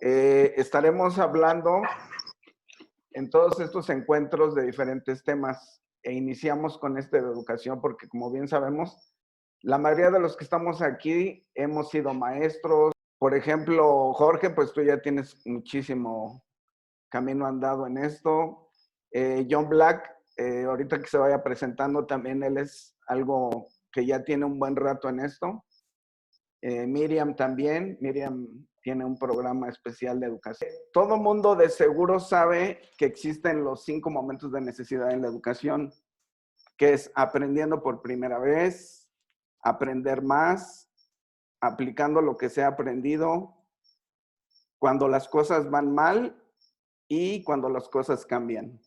Estaremos hablando en todos estos encuentros de diferentes temas e iniciamos con este de educación porque como bien sabemos, la mayoría de los que estamos aquí hemos sido maestros. Por ejemplo, Jorge, pues tú ya tienes muchísimo camino andado en esto. John Black, ahorita que se vaya presentando también, él es algo que ya tiene un buen rato en esto. Miriam también, Miriam tiene un programa especial de educación. Todo mundo de seguro sabe que existen los 5 momentos de necesidad en la educación, que es aprendiendo por primera vez, aprender más, aplicando lo que se ha aprendido, cuando las cosas van mal y cuando las cosas cambian.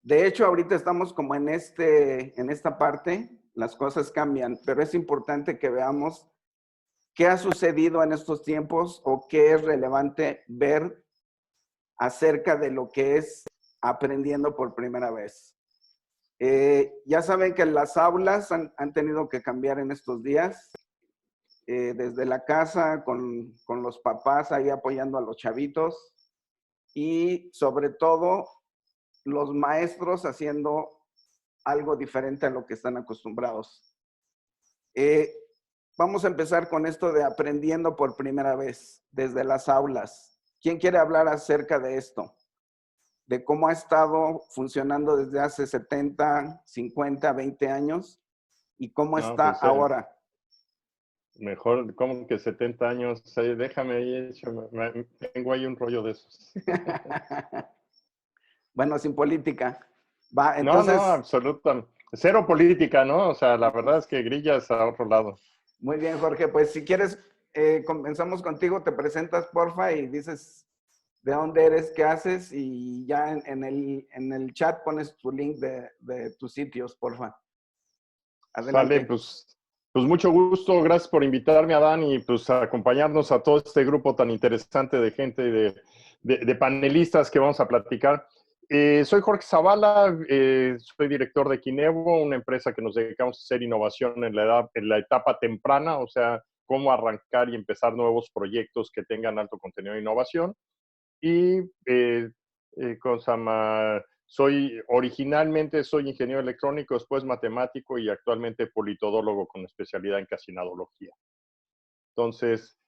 De hecho, ahorita estamos como en esta parte, las cosas cambian, pero es importante que veamos qué ha sucedido en estos tiempos o qué es relevante ver acerca de lo que es aprendiendo por primera vez. Ya saben que las aulas han tenido que cambiar en estos días, desde la casa, con los papás ahí apoyando a los chavitos y sobre todo los maestros haciendo algo diferente a lo que están acostumbrados. Vamos a empezar con esto de aprendiendo por primera vez desde las aulas. ¿Quién quiere hablar acerca de esto? De cómo ha estado funcionando desde hace 70, 50, 20 años y cómo No, está pues ahora. mejor como que 70 años, déjame ahí, tengo ahí un rollo de esos. Bueno, sin política. Va, No, entonces, absolutamente. Cero política, ¿no? O sea, la verdad es que grillas a otro lado. muy bien, Jorge. Pues si quieres, comenzamos contigo, te presentas, porfa, y dices de dónde eres, qué haces, y ya en el chat pones tu link de tus sitios, porfa. Sale, Adelante. pues mucho gusto, gracias por invitarme, Adán, y pues a acompañarnos a todo este grupo tan interesante de gente, de panelistas que vamos a platicar. Soy Jorge Zavala, soy director de Kinevo, una empresa que nos dedicamos a hacer innovación en la etapa temprana, o sea, cómo arrancar y empezar nuevos proyectos que tengan alto contenido de innovación. Y originalmente soy ingeniero electrónico, después matemático y actualmente politodólogo con especialidad en casinadología. Entonces,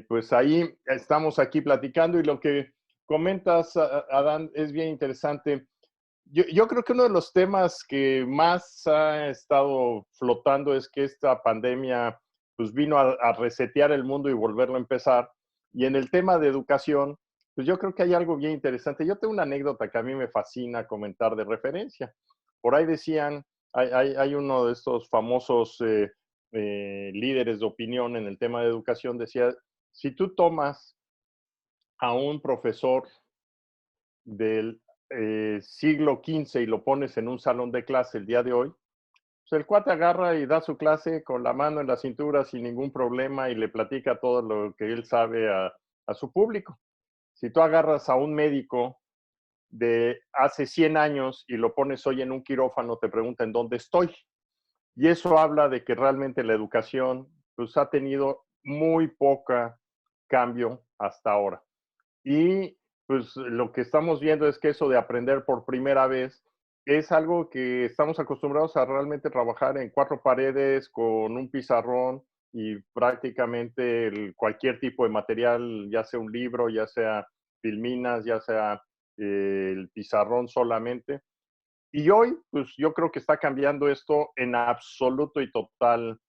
pues ahí estamos aquí platicando y lo que comentas, Adán, es bien interesante. Yo creo que uno de los temas que más ha estado flotando es que esta pandemia pues vino a resetear el mundo y volverlo a empezar. Y en el tema de educación, pues yo creo que hay algo bien interesante. Yo tengo una anécdota que a mí me fascina comentar de referencia. Por ahí decían, hay uno de estos famosos líderes de opinión en el tema de educación, decía, si tú tomas a un profesor del siglo XV y lo pones en un salón de clase el día de hoy, pues el cuate agarra y da su clase con la mano en la cintura sin ningún problema y le platica todo lo que él sabe a su público. Si tú agarras a un médico de hace 100 años y lo pones hoy en un quirófano, te pregunta en dónde estoy. Y eso habla de que realmente la educación pues, ha tenido muy poca cambio hasta ahora. Y pues lo que estamos viendo es que eso de aprender por primera vez es algo que estamos acostumbrados a realmente trabajar en 4 paredes con un pizarrón y prácticamente cualquier tipo de material, ya sea un libro, ya sea filminas, ya sea el pizarrón solamente. Y hoy, pues yo creo que está cambiando esto en absoluto y total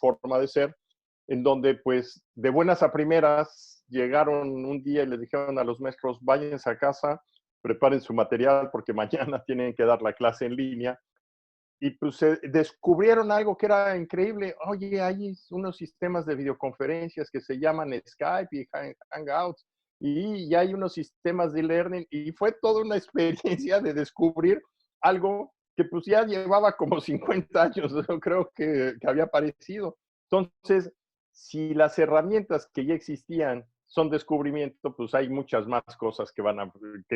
forma de ser, en donde pues de buenas a primeras llegaron un día y les dijeron a los maestros, váyanse a casa, preparen su material porque mañana tienen que dar la clase en línea. Y pues descubrieron algo que era increíble. Oye, hay unos sistemas de videoconferencias que se llaman Skype y Hangouts y ya hay unos sistemas de e-learning y fue toda una experiencia de descubrir algo que pues ya llevaba como 50 años, yo creo que había aparecido. Entonces, si las herramientas que ya existían son descubrimiento, pues hay muchas más cosas que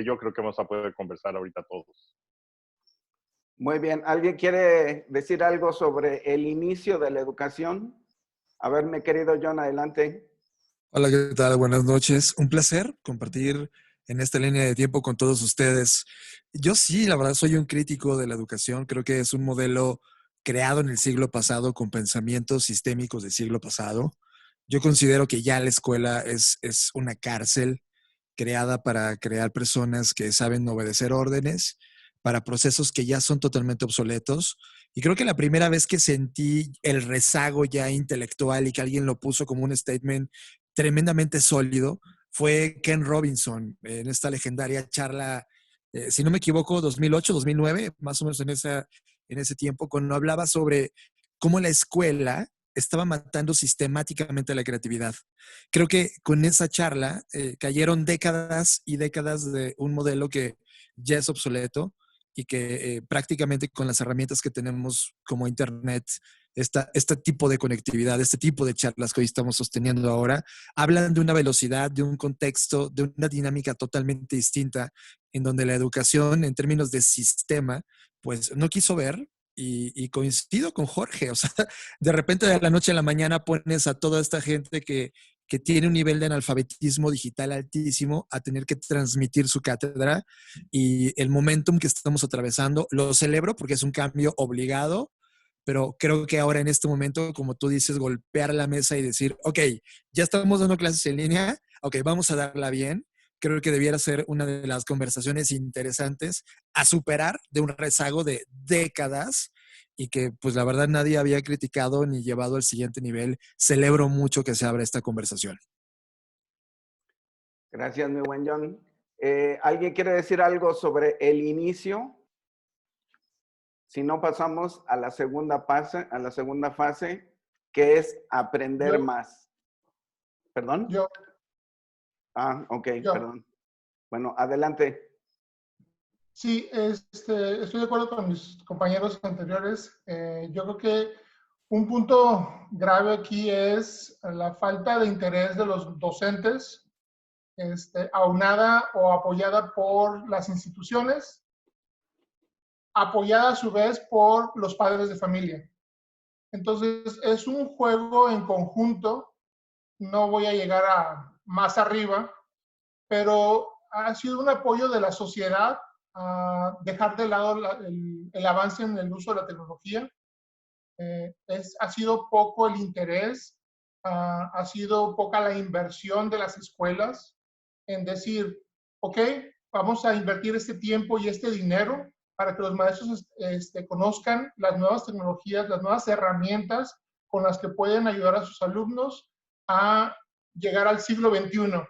yo creo que vamos a poder conversar ahorita todos. Muy bien. ¿Alguien quiere decir algo sobre el inicio de la educación? A ver, mi querido John, adelante. Hola, ¿qué tal? Buenas noches. Un placer compartir en esta línea de tiempo con todos ustedes. Yo sí, la verdad, soy un crítico de la educación. Creo que es un modelo creado en el siglo pasado con pensamientos sistémicos del siglo pasado. Yo considero que ya la escuela es una cárcel creada para crear personas que saben obedecer órdenes, para procesos que ya son totalmente obsoletos. Y creo que la primera vez que sentí el rezago ya intelectual y que alguien lo puso como un statement tremendamente sólido fue Ken Robinson en esta legendaria charla, si no me equivoco, 2008, 2009, más o menos en ese tiempo, cuando hablaba sobre cómo la escuela estaba matando sistemáticamente la creatividad. Creo que con esa charla cayeron décadas y décadas de un modelo que ya es obsoleto y que prácticamente con las herramientas que tenemos como Internet, este tipo de conectividad, este tipo de charlas que hoy estamos sosteniendo ahora, hablan de una velocidad, de un contexto, de una dinámica totalmente distinta, en donde la educación en términos de sistema, pues no quiso ver. Y coincido con Jorge, o sea, de repente de la noche a la mañana pones a toda esta gente que tiene un nivel de analfabetismo digital altísimo a tener que transmitir su cátedra y el momentum que estamos atravesando lo celebro porque es un cambio obligado, pero creo que ahora en este momento, como tú dices, golpear la mesa y decir, ok, ya estamos dando clases en línea, ok, vamos a darla bien. Creo que debiera ser una de las conversaciones interesantes a superar de un rezago de décadas y que pues la verdad nadie había criticado ni llevado al siguiente nivel. Celebro mucho que se abra esta conversación. Gracias, mi buen John. ¿Alguien quiere decir algo sobre el inicio? Si no, pasamos a la segunda fase, que es aprender más. ¿Perdón? Yo. Ok, perdón. Bueno, adelante. Sí, estoy de acuerdo con mis compañeros anteriores. Yo creo que un punto grave aquí es la falta de interés de los docentes, aunada o apoyada por las instituciones, apoyada a su vez por los padres de familia. Entonces, es un juego en conjunto. No voy a llegar a más arriba, pero ha sido un apoyo de la sociedad a dejar de lado el avance en el uso de la tecnología. Ha sido poco el interés, ha sido poca la inversión de las escuelas en decir, ok, vamos a invertir este tiempo y este dinero para que los maestros conozcan las nuevas tecnologías, las nuevas herramientas con las que pueden ayudar a sus alumnos a llegar al siglo XXI.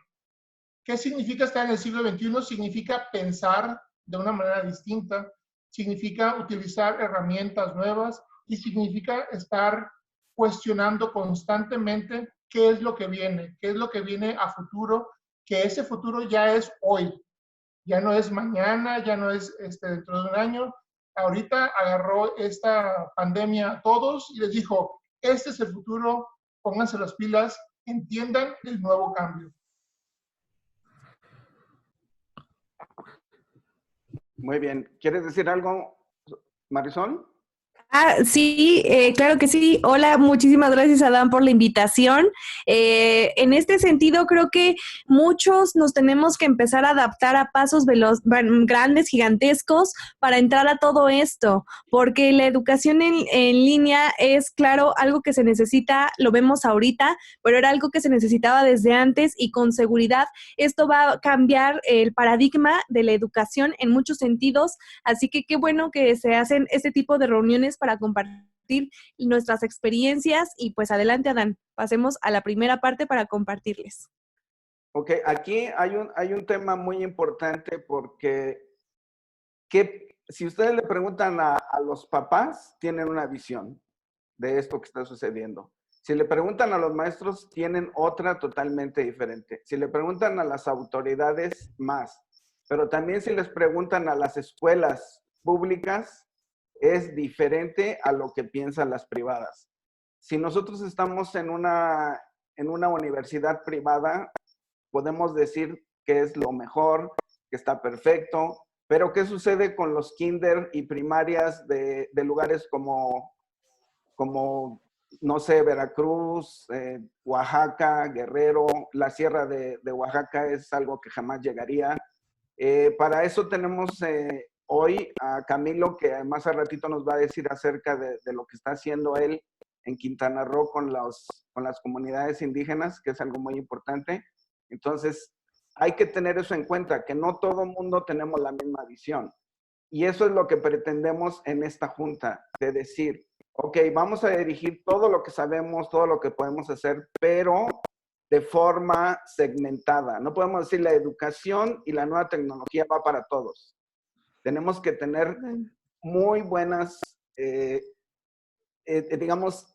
¿Qué significa estar en el siglo XXI? Significa pensar de una manera distinta, significa utilizar herramientas nuevas y significa estar cuestionando constantemente qué es lo que viene a futuro, que ese futuro ya es hoy, ya no es mañana, ya no es dentro de un año. Ahorita agarró esta pandemia a todos y les dijo, este es el futuro, pónganse las pilas, entiendan el nuevo cambio. Muy bien. ¿Quieres decir algo, Marisol? Sí, claro que sí. Hola, muchísimas gracias, Adán, por la invitación. En este sentido, creo que muchos nos tenemos que empezar a adaptar a pasos grandes, gigantescos, para entrar a todo esto, porque la educación en línea es, claro, algo que se necesita, lo vemos ahorita, pero era algo que se necesitaba desde antes y con seguridad esto va a cambiar el paradigma de la educación en muchos sentidos, así que qué bueno que se hacen este tipo de reuniones para compartir nuestras experiencias y pues adelante, Adán, pasemos a la primera parte para compartirles. Ok, aquí hay un tema muy importante porque si ustedes le preguntan a los papás, tienen una visión de esto que está sucediendo. Si le preguntan a los maestros, tienen otra totalmente diferente. Si le preguntan a las autoridades, más. Pero también si les preguntan a las escuelas públicas, es diferente a lo que piensan las privadas. Si nosotros estamos en una universidad privada, podemos decir que es lo mejor, que está perfecto, pero ¿qué sucede con los kinder y primarias de lugares como no sé, Veracruz, Oaxaca, Guerrero, la sierra de Oaxaca es algo que jamás llegaría. Para eso tenemos hoy a Camilo, que más al ratito nos va a decir acerca de lo que está haciendo él en Quintana Roo con las comunidades indígenas, que es algo muy importante. Entonces, hay que tener eso en cuenta, que no todo el mundo tenemos la misma visión. Y eso es lo que pretendemos en esta junta, de decir, ok, vamos a dirigir todo lo que sabemos, todo lo que podemos hacer, pero de forma segmentada. No podemos decir la educación y la nueva tecnología va para todos. Tenemos que tener muy buenas, digamos,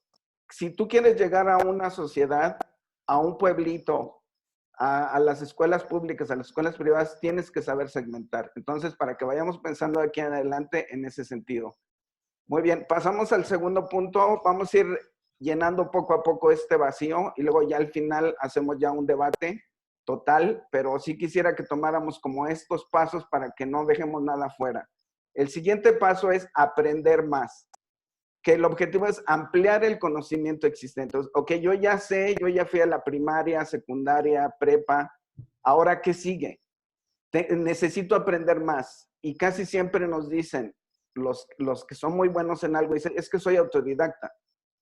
si tú quieres llegar a una sociedad, a un pueblito, a las escuelas públicas, a las escuelas privadas, tienes que saber segmentar. Entonces, para que vayamos pensando aquí en adelante en ese sentido. Muy bien, pasamos al segundo punto. Vamos a ir llenando poco a poco este vacío y luego ya al final hacemos ya un debate total, pero sí quisiera que tomáramos como estos pasos para que no dejemos nada fuera. El siguiente paso es aprender más, que el objetivo es ampliar el conocimiento existente. Ok, yo ya sé, yo ya fui a la primaria, secundaria, prepa, ¿ahora qué sigue? Necesito aprender más. Y casi siempre nos dicen, los que son muy buenos en algo, dicen, es que soy autodidacta.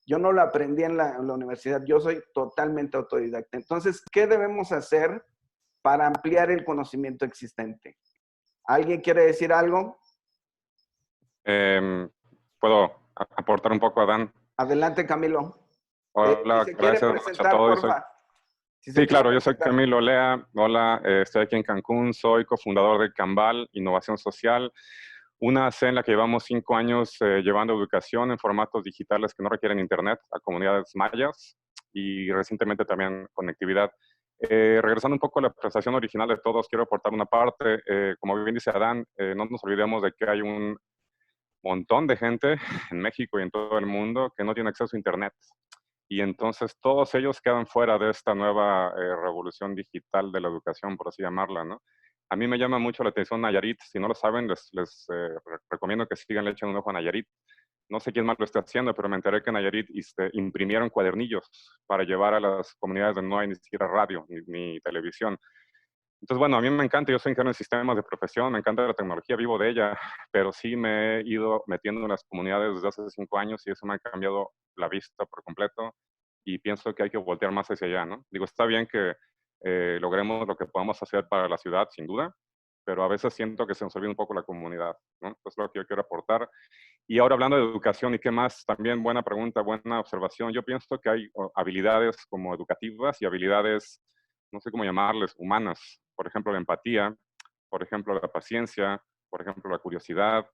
Yo no lo aprendí en la universidad, yo soy totalmente autodidacta. Entonces, ¿qué debemos hacer para ampliar el conocimiento existente? ¿Alguien quiere decir algo? ¿Puedo aportar un poco, Adán? Adelante, Camilo. Hola, si se quiere gracias presentar, a todos. porfa. Sí, claro, yo soy Camilo Lea. Hola, estoy aquí en Cancún, soy cofundador de Cambal, Innovación Social, una AC en la que llevamos 5 años llevando educación en formatos digitales que no requieren internet a comunidades mayas y recientemente también conectividad. Regresando un poco a la presentación original de todos, quiero aportar una parte. Como bien dice Adán, no nos olvidemos de que hay un montón de gente en México y en todo el mundo que no tiene acceso a internet. Y entonces todos ellos quedan fuera de esta nueva revolución digital de la educación, por así llamarla, ¿no? A mí me llama mucho la atención Nayarit. Si no lo saben, les recomiendo que sigan, le echen un ojo a Nayarit. No sé quién más lo está haciendo, pero me enteré que en Nayarit imprimieron cuadernillos para llevar a las comunidades donde no hay ni siquiera radio ni televisión. Entonces, bueno, a mí me encanta, yo soy ingeniero en sistemas de profesión, me encanta la tecnología, vivo de ella, pero sí me he ido metiendo en las comunidades desde hace 5 años y eso me ha cambiado la vista por completo y pienso que hay que voltear más hacia allá, ¿no? Digo, está bien que logremos lo que podamos hacer para la ciudad, sin duda, pero a veces siento que se nos olvida un poco la comunidad, ¿no? Eso es lo que yo quiero aportar. Y ahora hablando de educación y qué más, también buena pregunta, buena observación. Yo pienso que hay habilidades como educativas y habilidades, no sé cómo llamarles, humanas. Por ejemplo, la empatía, por ejemplo, la paciencia, por ejemplo, la curiosidad.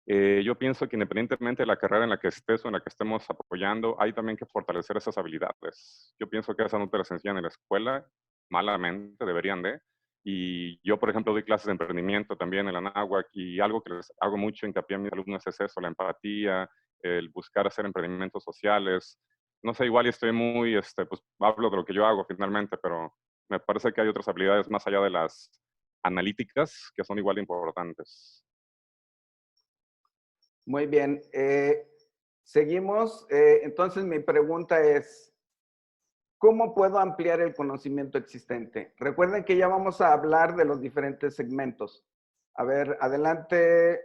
Yo pienso que independientemente de la carrera en la que estés o en la que estemos apoyando, hay también que fortalecer esas habilidades. Yo pienso que esas no te las enseñan en la escuela, malamente, deberían de. Y yo, por ejemplo, doy clases de emprendimiento también en la Anáhuac y algo que les hago mucho hincapié a mis alumnos es eso, la empatía, el buscar hacer emprendimientos sociales. No sé, igual estoy muy, pues hablo de lo que yo hago finalmente, pero me parece que hay otras habilidades más allá de las analíticas que son igual de importantes. Muy bien. Seguimos. Entonces, mi pregunta es, ¿cómo puedo ampliar el conocimiento existente? Recuerden que ya vamos a hablar de los diferentes segmentos. A ver, adelante.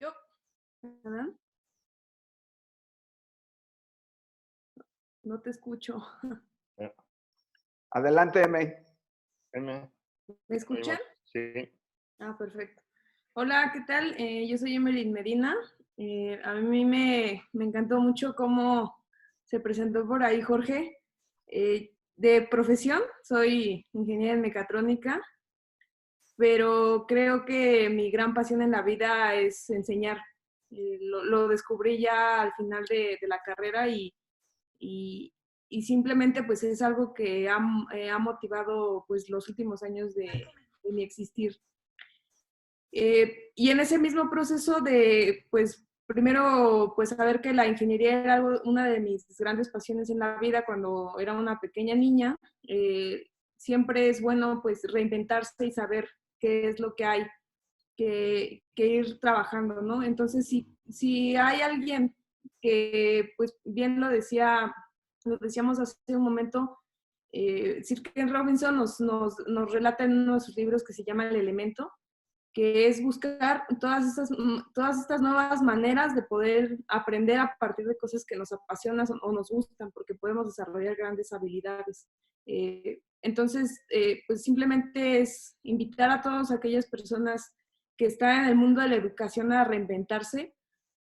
Yo. No te escucho. Adelante, M. ¿Me escuchan? Sí. Ah, perfecto. Hola, ¿qué tal? Yo soy Emeline Medina. A mí me encantó mucho cómo se presentó por ahí Jorge. De profesión, soy ingeniera en mecatrónica, pero creo que mi gran pasión en la vida es enseñar. Lo descubrí ya al final de la carrera y simplemente pues es algo que ha motivado pues los últimos años de mi existir. Y en ese mismo proceso de, pues, primero, pues, saber que la ingeniería era una de mis grandes pasiones en la vida cuando era una pequeña niña, siempre es bueno, pues, reinventarse y saber qué es lo que hay que ir trabajando, ¿no? Entonces, si hay alguien que pues bien lo decíamos hace un momento, Sir Ken Robinson nos relata en uno de sus libros que se llama El Elemento, que es buscar todas estas nuevas maneras de poder aprender a partir de cosas que nos apasionan o nos gustan, porque podemos desarrollar grandes habilidades. Entonces, pues simplemente es invitar a todas aquellas personas que están en el mundo de la educación a reinventarse,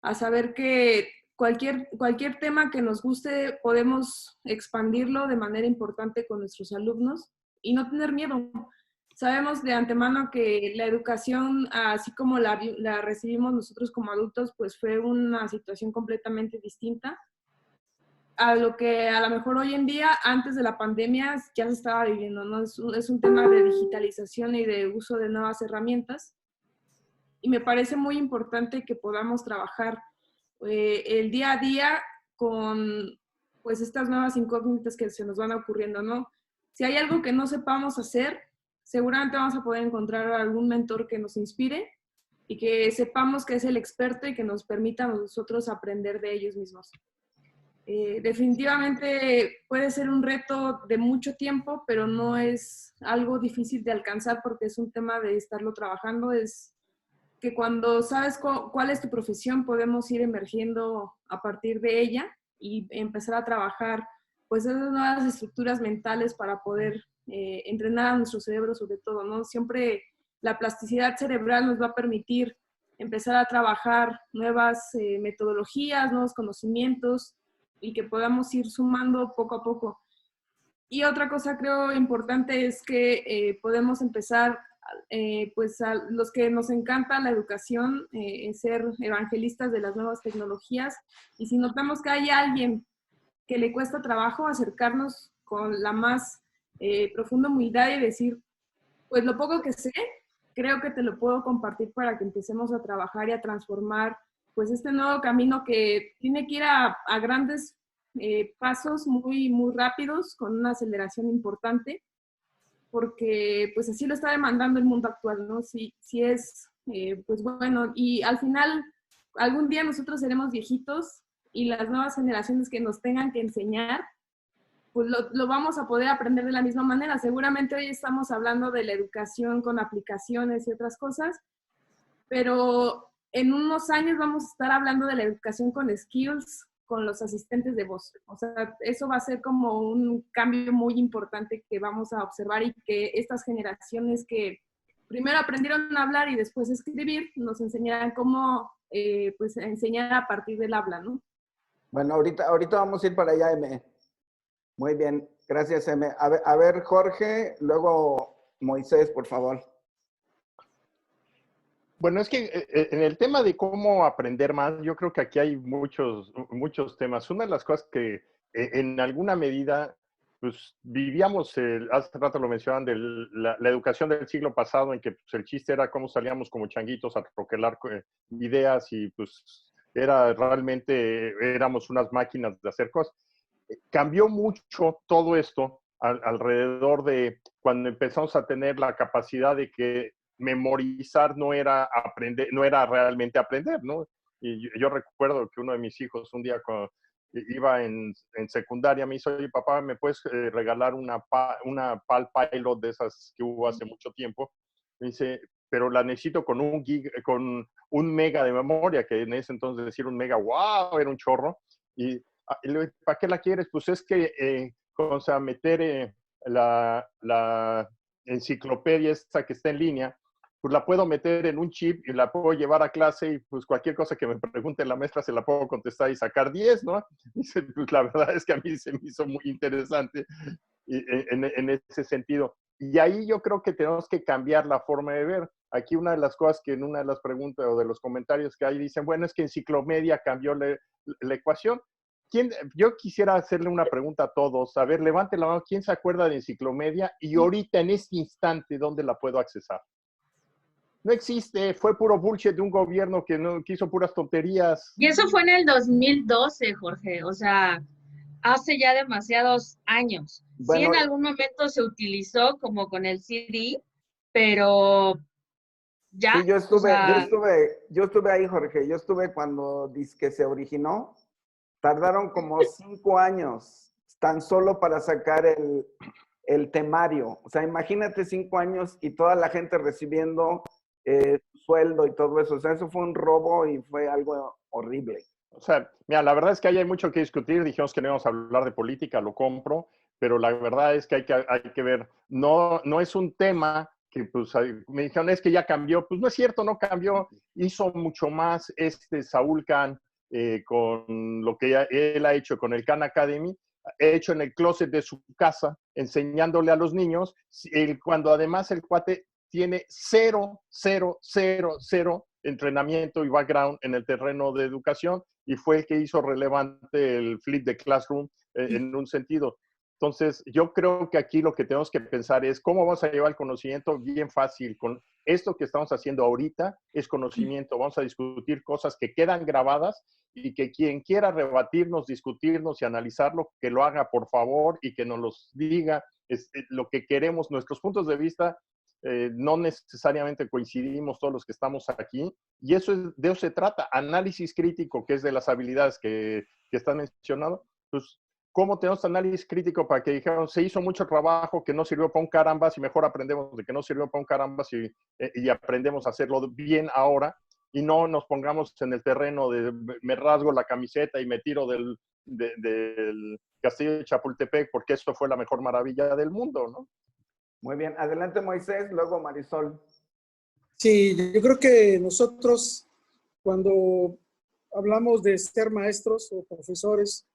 a saber que cualquier tema que nos guste podemos expandirlo de manera importante con nuestros alumnos y no tener miedo. Sabemos de antemano que la educación, así como la recibimos nosotros como adultos, pues fue una situación completamente distinta a lo que a lo mejor hoy en día, antes de la pandemia, ya se estaba viviendo, ¿no? Es un tema de digitalización y de uso de nuevas herramientas. Y me parece muy importante que podamos trabajar el día a día con pues estas nuevas incógnitas que se nos van ocurriendo, ¿no? Si hay algo que no sepamos hacer, seguramente vamos a poder encontrar algún mentor que nos inspire y que sepamos que es el experto y que nos permita a nosotros aprender de ellos mismos. Definitivamente puede ser un reto de mucho tiempo, pero no es algo difícil de alcanzar porque es un tema de estarlo trabajando. Es que cuando sabes cuál es tu profesión, podemos ir emergiendo a partir de ella y empezar a trabajar pues esas nuevas estructuras mentales para poder entrenar a nuestro cerebro sobre todo, ¿no? Siempre la plasticidad cerebral nos va a permitir empezar a trabajar nuevas metodologías, nuevos conocimientos y que podamos ir sumando poco a poco. Y otra cosa creo importante es que podemos empezar, pues a los que nos encanta la educación, ser evangelistas de las nuevas tecnologías, y si notamos que hay alguien que le cuesta trabajo, acercarnos con la más profunda humildad y decir, pues lo poco que sé, creo que te lo puedo compartir para que empecemos a trabajar y a transformar pues este nuevo camino que tiene que ir a grandes pasos muy, muy rápidos, con una aceleración importante, porque pues así lo está demandando el mundo actual, ¿no? Sí es, pues bueno, y al final, algún día nosotros seremos viejitos y las nuevas generaciones que nos tengan que enseñar, pues lo vamos a poder aprender de la misma manera. Seguramente hoy estamos hablando de la educación con aplicaciones y otras cosas, pero en unos años vamos a estar hablando de la educación con skills, con los asistentes de voz. O sea, eso va a ser como un cambio muy importante que vamos a observar y que estas generaciones que primero aprendieron a hablar y después a escribir, nos enseñarán cómo pues enseñar a partir del habla, ¿no? Bueno, ahorita vamos a ir para allá, M. Muy bien, gracias, M. A ver, Jorge, luego Moisés, por favor. Bueno, es que en el tema de cómo aprender más, yo creo que aquí hay muchos temas. Una de las cosas que en alguna medida, pues vivíamos, hace rato lo mencionaban, de la educación del siglo pasado, en que pues, el chiste era cómo salíamos como changuitos a troquelar ideas y pues realmente éramos unas máquinas de hacer cosas. Cambió mucho todo esto alrededor de cuando empezamos a tener la capacidad de que memorizar no era aprender, no era realmente aprender, ¿no? Y yo recuerdo que uno de mis hijos un día cuando iba en secundaria me dice, oye papá, ¿me puedes regalar una Palm Pilot de esas que hubo hace mucho tiempo? Me dice, pero la necesito con con un mega de memoria, que en ese entonces decir un mega, wow, era un chorro. Y ¿para qué la quieres? Pues es que, o sea, meter la enciclopedia esta que está en línea, pues la puedo meter en un chip y la puedo llevar a clase y pues cualquier cosa que me pregunte la maestra se la puedo contestar y sacar 10, ¿no? Dice, pues la verdad es que a mí se me hizo muy interesante en ese sentido. Y ahí yo creo que tenemos que cambiar la forma de ver. Aquí una de las cosas que en una de las preguntas o de los comentarios que hay dicen, bueno, es que Enciclomedia cambió la ecuación. Yo quisiera hacerle una pregunta a todos. A ver, levante la mano. ¿Quién se acuerda de Enciclomedia? Y ahorita, en este instante, ¿dónde la puedo accesar? No existe. Fue puro bullshit de un gobierno que hizo puras tonterías. Y eso fue en el 2012, Jorge. O sea, hace ya demasiados años. Bueno, sí, en algún momento se utilizó como con el CD, pero ya. Sí, yo o sea, estuve ahí, Jorge. Yo estuve cuando dice que se originó. Tardaron como 5 años tan solo para sacar el temario. O sea, imagínate 5 años y toda la gente recibiendo sueldo y todo eso. O sea, eso fue un robo y fue algo horrible. O sea, mira, la verdad es que ahí hay mucho que discutir. Dijimos que no íbamos a hablar de política, lo compro, pero la verdad es que hay que ver. No es un tema que, pues, me dijeron, es que ya cambió. Pues no es cierto, no cambió. Hizo mucho más Saúl Khan con lo que él ha hecho con el Khan Academy, hecho en el closet de su casa, enseñándole a los niños, cuando además el cuate tiene cero entrenamiento y background en el terreno de educación, y fue el que hizo relevante el flip de Classroom en un sentido. Entonces, yo creo que aquí lo que tenemos que pensar es cómo vamos a llevar el conocimiento bien fácil. Con esto que estamos haciendo ahorita es conocimiento. Vamos a discutir cosas que quedan grabadas y que quien quiera rebatirnos, discutirnos y analizarlo, que lo haga por favor y que nos los diga. Es lo que queremos, nuestros puntos de vista. No necesariamente coincidimos todos los que estamos aquí, y de eso se trata, análisis crítico, que es de las habilidades que están mencionando. Pues, ¿cómo tenemos análisis crítico para que dijeron, se hizo mucho trabajo que no sirvió para un carambas y mejor aprendemos de que no sirvió para un carambas y aprendemos a hacerlo bien ahora, y no nos pongamos en el terreno de me rasgo la camiseta y me tiro del Castillo de Chapultepec porque esto fue la mejor maravilla del mundo, ¿no? Muy bien. Adelante, Moisés, luego Marisol. Sí, yo creo que nosotros, cuando hablamos de ser maestros o profesores,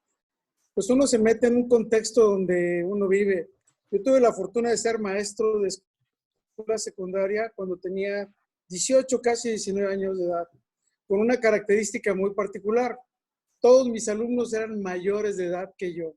pues uno se mete en un contexto donde uno vive. Yo tuve la fortuna de ser maestro de escuela secundaria cuando tenía 18, casi 19 años de edad, con una característica muy particular. Todos mis alumnos eran mayores de edad que yo,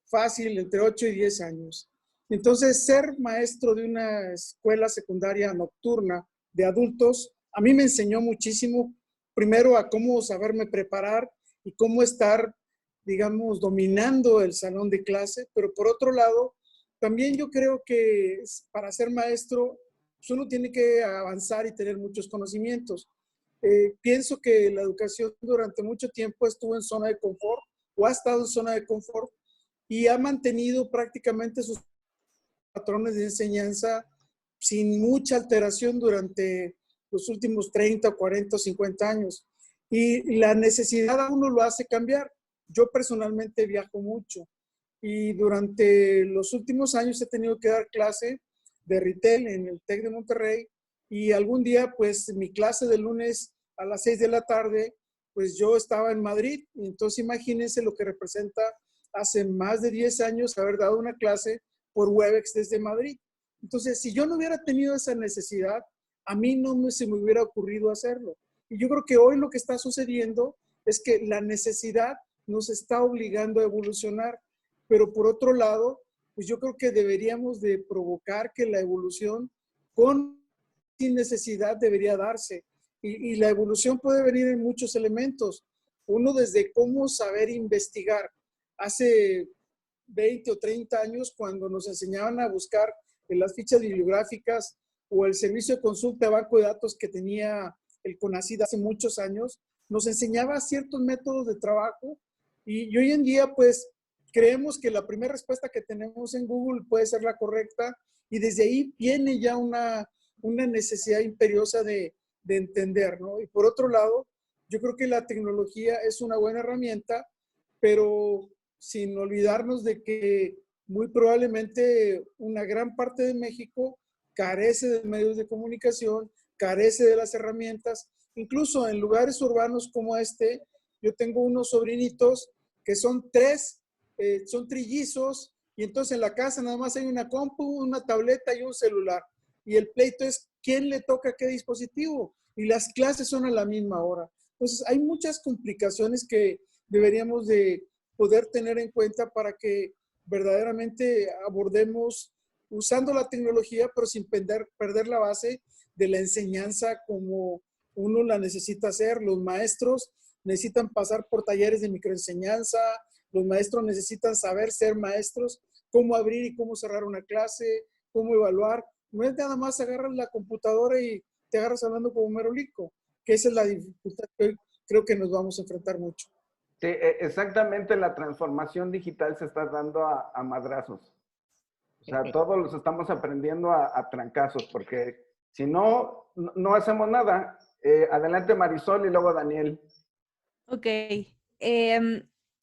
fácil, entre 8 y 10 años. Entonces, ser maestro de una escuela secundaria nocturna de adultos, a mí me enseñó muchísimo, primero a cómo saberme preparar y cómo estar, digamos, dominando el salón de clase, pero por otro lado, también yo creo que para ser maestro, pues uno tiene que avanzar y tener muchos conocimientos. Pienso que la educación durante mucho tiempo estuvo en zona de confort o ha estado en zona de confort y ha mantenido prácticamente sus patrones de enseñanza sin mucha alteración durante los últimos 30, 40, 50 años. Y la necesidad a uno lo hace cambiar. Yo personalmente viajo mucho y durante los últimos años he tenido que dar clase de retail en el TEC de Monterrey, y algún día, pues, mi clase de lunes a las 6 de la tarde, pues yo estaba en Madrid. Y entonces imagínense lo que representa hace más de 10 años haber dado una clase por Webex desde Madrid. Entonces, si yo no hubiera tenido esa necesidad, a mí no se me hubiera ocurrido hacerlo. Y yo creo que hoy lo que está sucediendo es que la necesidad nos está obligando a evolucionar, pero por otro lado, pues yo creo que deberíamos de provocar que la evolución sin necesidad debería darse. Y la evolución puede venir en muchos elementos. Uno, desde cómo saber investigar. Hace 20 o 30 años, cuando nos enseñaban a buscar en las fichas bibliográficas o el servicio de consulta de banco de datos que tenía el CONACYT hace muchos años, nos enseñaba ciertos métodos de trabajo, y hoy en día pues creemos que la primera respuesta que tenemos en Google puede ser la correcta, y desde ahí viene ya una necesidad imperiosa de entender, ¿no? Y por otro lado, yo creo que la tecnología es una buena herramienta, pero sin olvidarnos de que muy probablemente una gran parte de México carece de medios de comunicación, carece de las herramientas. Incluso en lugares urbanos como este, yo tengo unos sobrinitos que son son trillizos, y entonces en la casa nada más hay una compu, una tableta y un celular. Y el pleito es quién le toca qué dispositivo, y las clases son a la misma hora. Entonces hay muchas complicaciones que deberíamos de poder tener en cuenta para que verdaderamente abordemos usando la tecnología, pero sin perder la base de la enseñanza como uno la necesita hacer. Los maestros necesitan pasar por talleres de microenseñanza, los maestros necesitan saber ser maestros, cómo abrir y cómo cerrar una clase, cómo evaluar. No es nada más agarras la computadora y te agarras hablando como merolico, que esa es la dificultad que hoy creo que nos vamos a enfrentar mucho. Sí, exactamente, la transformación digital se está dando a madrazos. O sea, todos los estamos aprendiendo a trancazos, porque si no, no hacemos nada. Adelante Marisol y luego Daniel. Ok.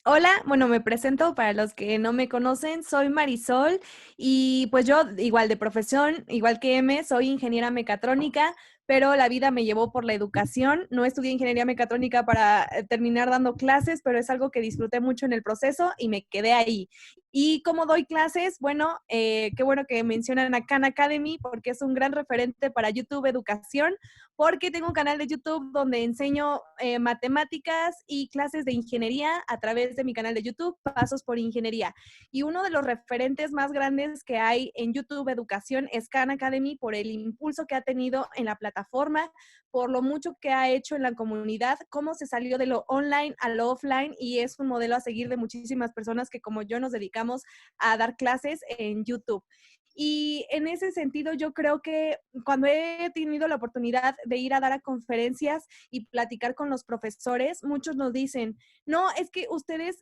Hola, bueno, me presento para los que no me conocen, soy Marisol y pues yo igual de profesión, igual que M, soy ingeniera mecatrónica, pero la vida me llevó por la educación. No estudié ingeniería mecatrónica para terminar dando clases, pero es algo que disfruté mucho en el proceso y me quedé ahí. ¿Y cómo doy clases? Bueno, qué bueno que mencionan a Khan Academy porque es un gran referente para YouTube Educación, porque tengo un canal de YouTube donde enseño matemáticas y clases de ingeniería a través de mi canal de YouTube, Pasos por Ingeniería. Y uno de los referentes más grandes que hay en YouTube Educación es Khan Academy por el impulso que ha tenido en la plataforma, por lo mucho que ha hecho en la comunidad, cómo se salió de lo online a lo offline y es un modelo a seguir de muchísimas personas que como yo nos dedicamos a dar clases en YouTube. Y en ese sentido, yo creo que cuando he tenido la oportunidad de ir a dar a conferencias y platicar con los profesores, muchos nos dicen, no, es que ustedes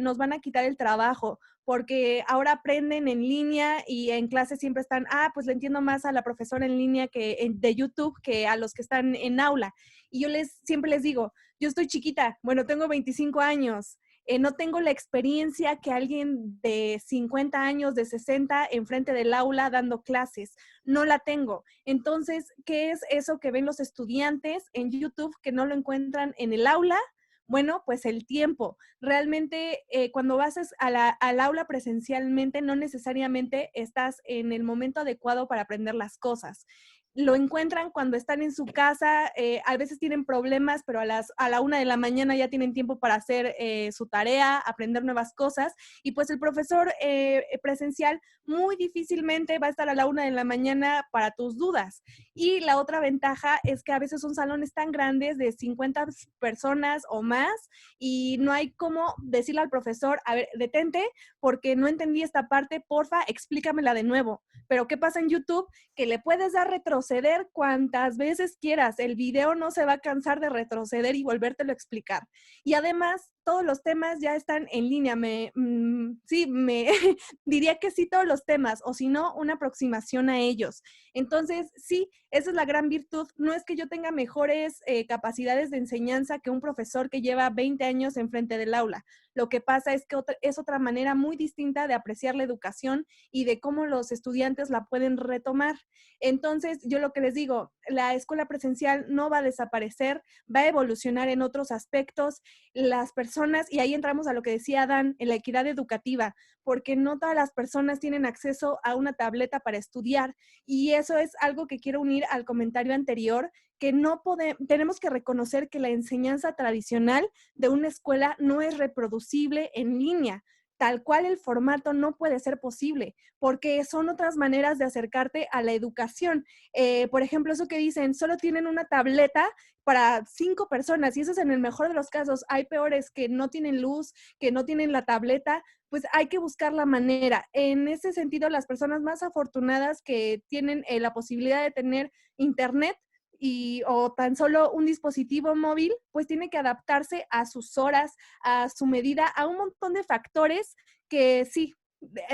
nos van a quitar el trabajo porque ahora aprenden en línea y en clase siempre están, pues le entiendo más a la profesora en línea de YouTube que a los que están en aula. Y yo siempre les digo, yo estoy chiquita, bueno, tengo 25 años. No tengo la experiencia que alguien de 50 años, de 60, enfrente del aula dando clases. No la tengo. Entonces, ¿qué es eso que ven los estudiantes en YouTube que no lo encuentran en el aula? Bueno, pues el tiempo. Realmente, cuando vas al aula presencialmente, no necesariamente estás en el momento adecuado para aprender las cosas. Lo encuentran cuando están en su casa, a veces tienen problemas, pero a la 1 de la mañana ya tienen tiempo para hacer su tarea, aprender nuevas cosas, y pues el profesor presencial muy difícilmente va a estar a la 1 de la mañana para tus dudas. Y la otra ventaja es que a veces son salones tan grandes de 50 personas o más, y no hay cómo decirle al profesor, a ver, detente, porque no entendí esta parte, porfa, explícamela de nuevo. Pero ¿qué pasa en YouTube? Que le puedes dar retroceder cuantas veces quieras. El video no se va a cansar de retroceder y volvértelo a explicar. Y además, todos los temas ya están en línea. Sí, diría que sí todos los temas, o si no, una aproximación a ellos. Entonces, sí, esa es la gran virtud. No es que yo tenga mejores capacidades de enseñanza que un profesor que lleva 20 años enfrente del aula. Lo que pasa es que es otra manera muy distinta de apreciar la educación y de cómo los estudiantes la pueden retomar. Entonces, yo lo que les digo, la escuela presencial no va a desaparecer, va a evolucionar en otros aspectos. Las personas, y ahí entramos a lo que decía Adán, en la equidad educativa, porque no todas las personas tienen acceso a una tableta para estudiar. Y eso es algo que quiero unir al comentario anterior, que tenemos que reconocer que la enseñanza tradicional de una escuela no es reproducible en línea. Tal cual el formato no puede ser posible, porque son otras maneras de acercarte a la educación. Por ejemplo, eso que dicen, solo tienen una tableta para 5 personas, y eso es en el mejor de los casos. Hay peores que no tienen luz, que no tienen la tableta, pues hay que buscar la manera. En ese sentido, las personas más afortunadas que tienen la posibilidad de tener internet, o tan solo un dispositivo móvil, pues tiene que adaptarse a sus horas, a su medida, a un montón de factores que sí,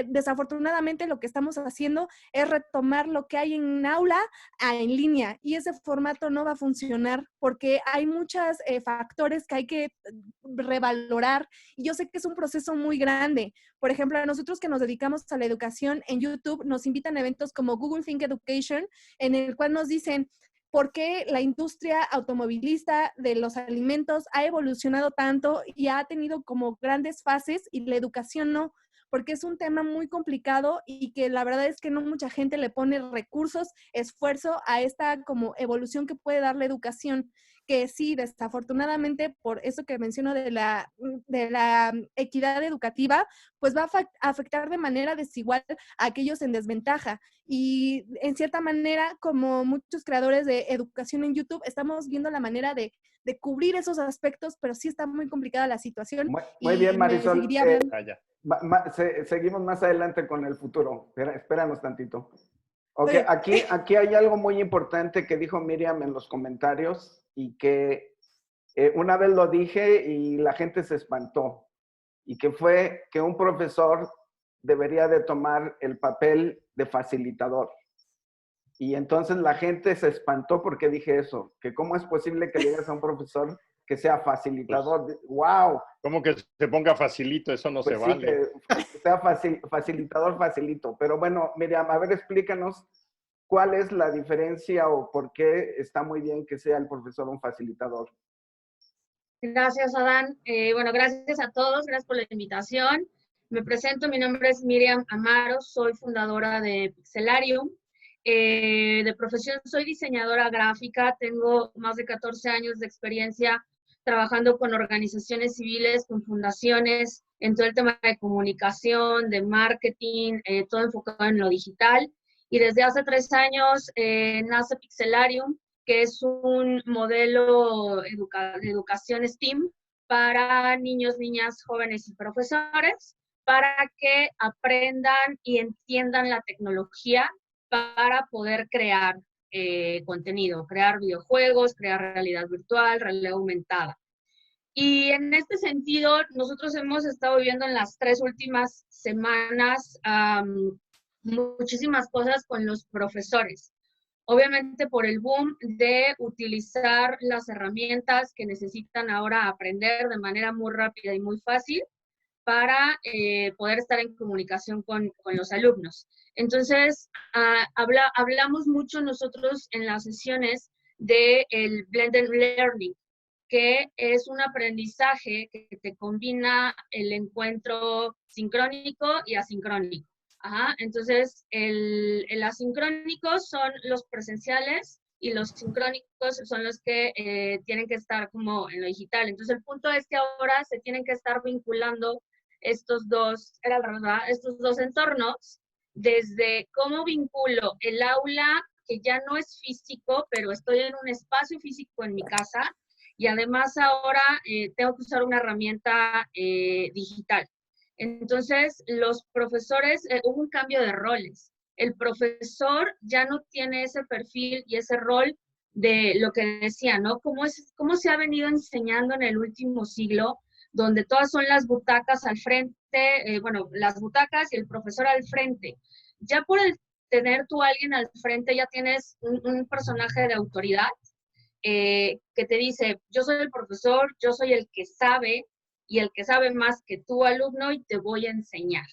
desafortunadamente lo que estamos haciendo es retomar lo que hay en aula en línea, y ese formato no va a funcionar porque hay muchos factores que hay que revalorar, y yo sé que es un proceso muy grande. Por ejemplo, a nosotros que nos dedicamos a la educación en YouTube nos invitan a eventos como Google Think Education, en el cual nos dicen por qué la industria automovilista de los alimentos ha evolucionado tanto y ha tenido como grandes fases y la educación no, porque es un tema muy complicado y que la verdad es que no mucha gente le pone recursos, esfuerzo a esta como evolución que puede dar la educación, que sí, desafortunadamente, por eso que menciono de la equidad educativa, pues va a afectar de manera desigual a aquellos en desventaja. Y en cierta manera, como muchos creadores de educación en YouTube, estamos viendo la manera de cubrir esos aspectos, pero sí está muy complicada la situación. Muy bien, Marisol. Seguimos más adelante con el futuro. Espéranos tantito. Ok, aquí hay algo muy importante que dijo Miriam en los comentarios y que Una vez lo dije y la gente se espantó, y que fue que un profesor debería de tomar el papel de facilitador. Y entonces la gente se espantó porque dije eso, que cómo es posible que le digas a un profesor que sea facilitador. Pues, ¡wow! ¿Cómo que se ponga facilito? Eso no Pues se sí, vale. que sea facilitador, facilito. Pero bueno, Miriam, a ver, explícanos cuál es la diferencia o por qué está muy bien que sea el profesor un facilitador. Gracias, Adán. Bueno, gracias a todos, gracias por la invitación. Me presento, mi nombre es Miriam Amaro, soy fundadora de Pixelarium. De profesión soy diseñadora gráfica, tengo más de 14 años de experiencia trabajando con organizaciones civiles, con fundaciones, en todo el tema de comunicación, de marketing, todo enfocado en lo digital. Y desde hace 3 años nace Pixelarium, que es un modelo de educación STEAM para niños, niñas, jóvenes y profesores, para que aprendan y entiendan la tecnología para poder crear contenido, crear videojuegos, crear realidad virtual, realidad aumentada. Y en este sentido, nosotros hemos estado viviendo en las 3 últimas semanas muchísimas cosas con los profesores. Obviamente por el boom de utilizar las herramientas que necesitan ahora aprender de manera muy rápida y muy fácil para poder estar en comunicación con los alumnos. Entonces, hablamos mucho nosotros en las sesiones del Blended Learning, que es un aprendizaje que te combina el encuentro sincrónico y asincrónico. Ajá, entonces, el asincrónico son los presenciales y los sincrónicos son los que tienen que estar como en lo digital. Entonces, el punto es que ahora se tienen que estar vinculando estos dos entornos, desde cómo vinculo el aula, que ya no es físico, pero estoy en un espacio físico en mi casa, y además ahora tengo que usar una herramienta digital. Entonces, los profesores, hubo un cambio de roles. El profesor ya no tiene ese perfil y ese rol de lo que decía, ¿no? ¿Cómo se ha venido enseñando en el último siglo, donde todas son las butacas al frente, bueno, las butacas y el profesor al frente? Ya por el tener tú a alguien al frente, ya tienes un personaje de autoridad que te dice, yo soy el profesor, yo soy el que sabe, y el que sabe más que tú, alumno, y te voy a enseñar.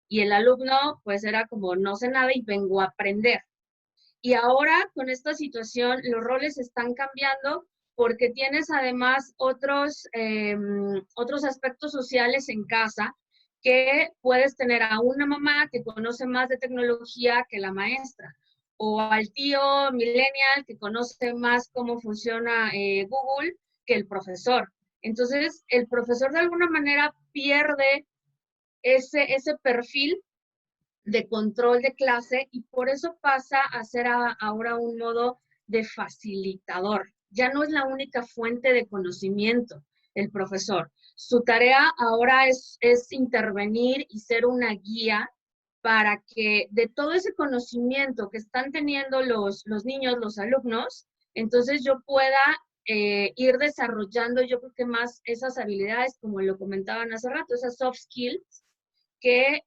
Y el alumno, pues era como, no sé nada y vengo a aprender. Y ahora, con esta situación, los roles están cambiando porque tienes además otros aspectos sociales en casa, que puedes tener a una mamá que conoce más de tecnología que la maestra, o al tío millennial que conoce más cómo funciona Google que el profesor. Entonces, el profesor de alguna manera pierde ese perfil de control de clase y por eso pasa a ser ahora un modo de facilitador. Ya no es la única fuente de conocimiento el profesor. Su tarea ahora es intervenir y ser una guía para que de todo ese conocimiento que están teniendo los niños, los alumnos, entonces yo pueda ir desarrollando, yo creo que más esas habilidades, como lo comentaban hace rato, esas soft skills, que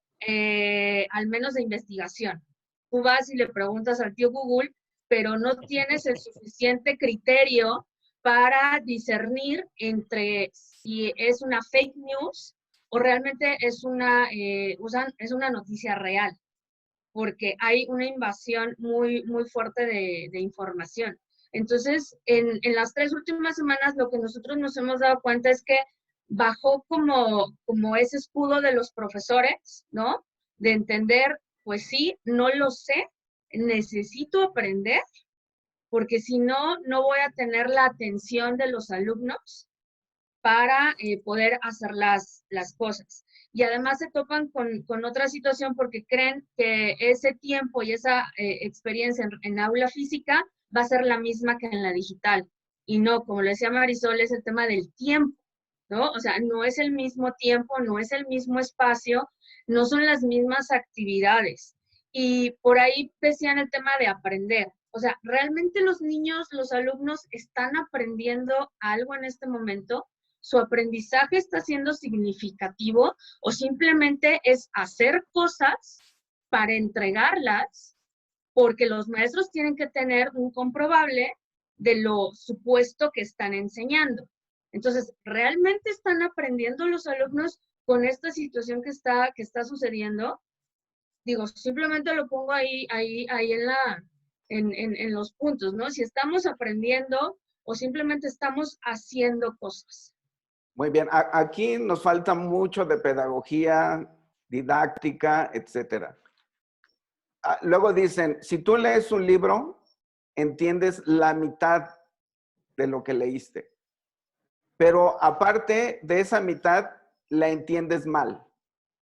al menos de investigación. Tú vas y le preguntas al tío Google, pero no tienes el suficiente criterio para discernir entre si es una fake news o realmente es una noticia real, porque hay una invasión muy, muy fuerte de información. Entonces, en las 3 últimas semanas, lo que nosotros nos hemos dado cuenta es que bajó como ese escudo de los profesores, ¿no? De entender, pues sí, no lo sé, necesito aprender, porque si no, no voy a tener la atención de los alumnos para poder hacer las cosas. Y además se topan con otra situación porque creen que ese tiempo y esa experiencia en aula física va a ser la misma que en la digital. Y no, como le decía Marisol, es el tema del tiempo, ¿no? O sea, no es el mismo tiempo, no es el mismo espacio, no son las mismas actividades. Y por ahí decían el tema de aprender. O sea, ¿realmente los niños, los alumnos están aprendiendo algo en este momento? ¿Su aprendizaje está siendo significativo o simplemente es hacer cosas para entregarlas porque los maestros tienen que tener un comprobable de lo supuesto que están enseñando? Entonces, ¿realmente están aprendiendo los alumnos con esta situación que está sucediendo? Digo, simplemente lo pongo ahí en los puntos, ¿no? Si estamos aprendiendo o simplemente estamos haciendo cosas. Muy bien, aquí nos falta mucho de pedagogía, didáctica, etcétera. Luego dicen, si tú lees un libro, entiendes la mitad de lo que leíste. Pero aparte de esa mitad, la entiendes mal.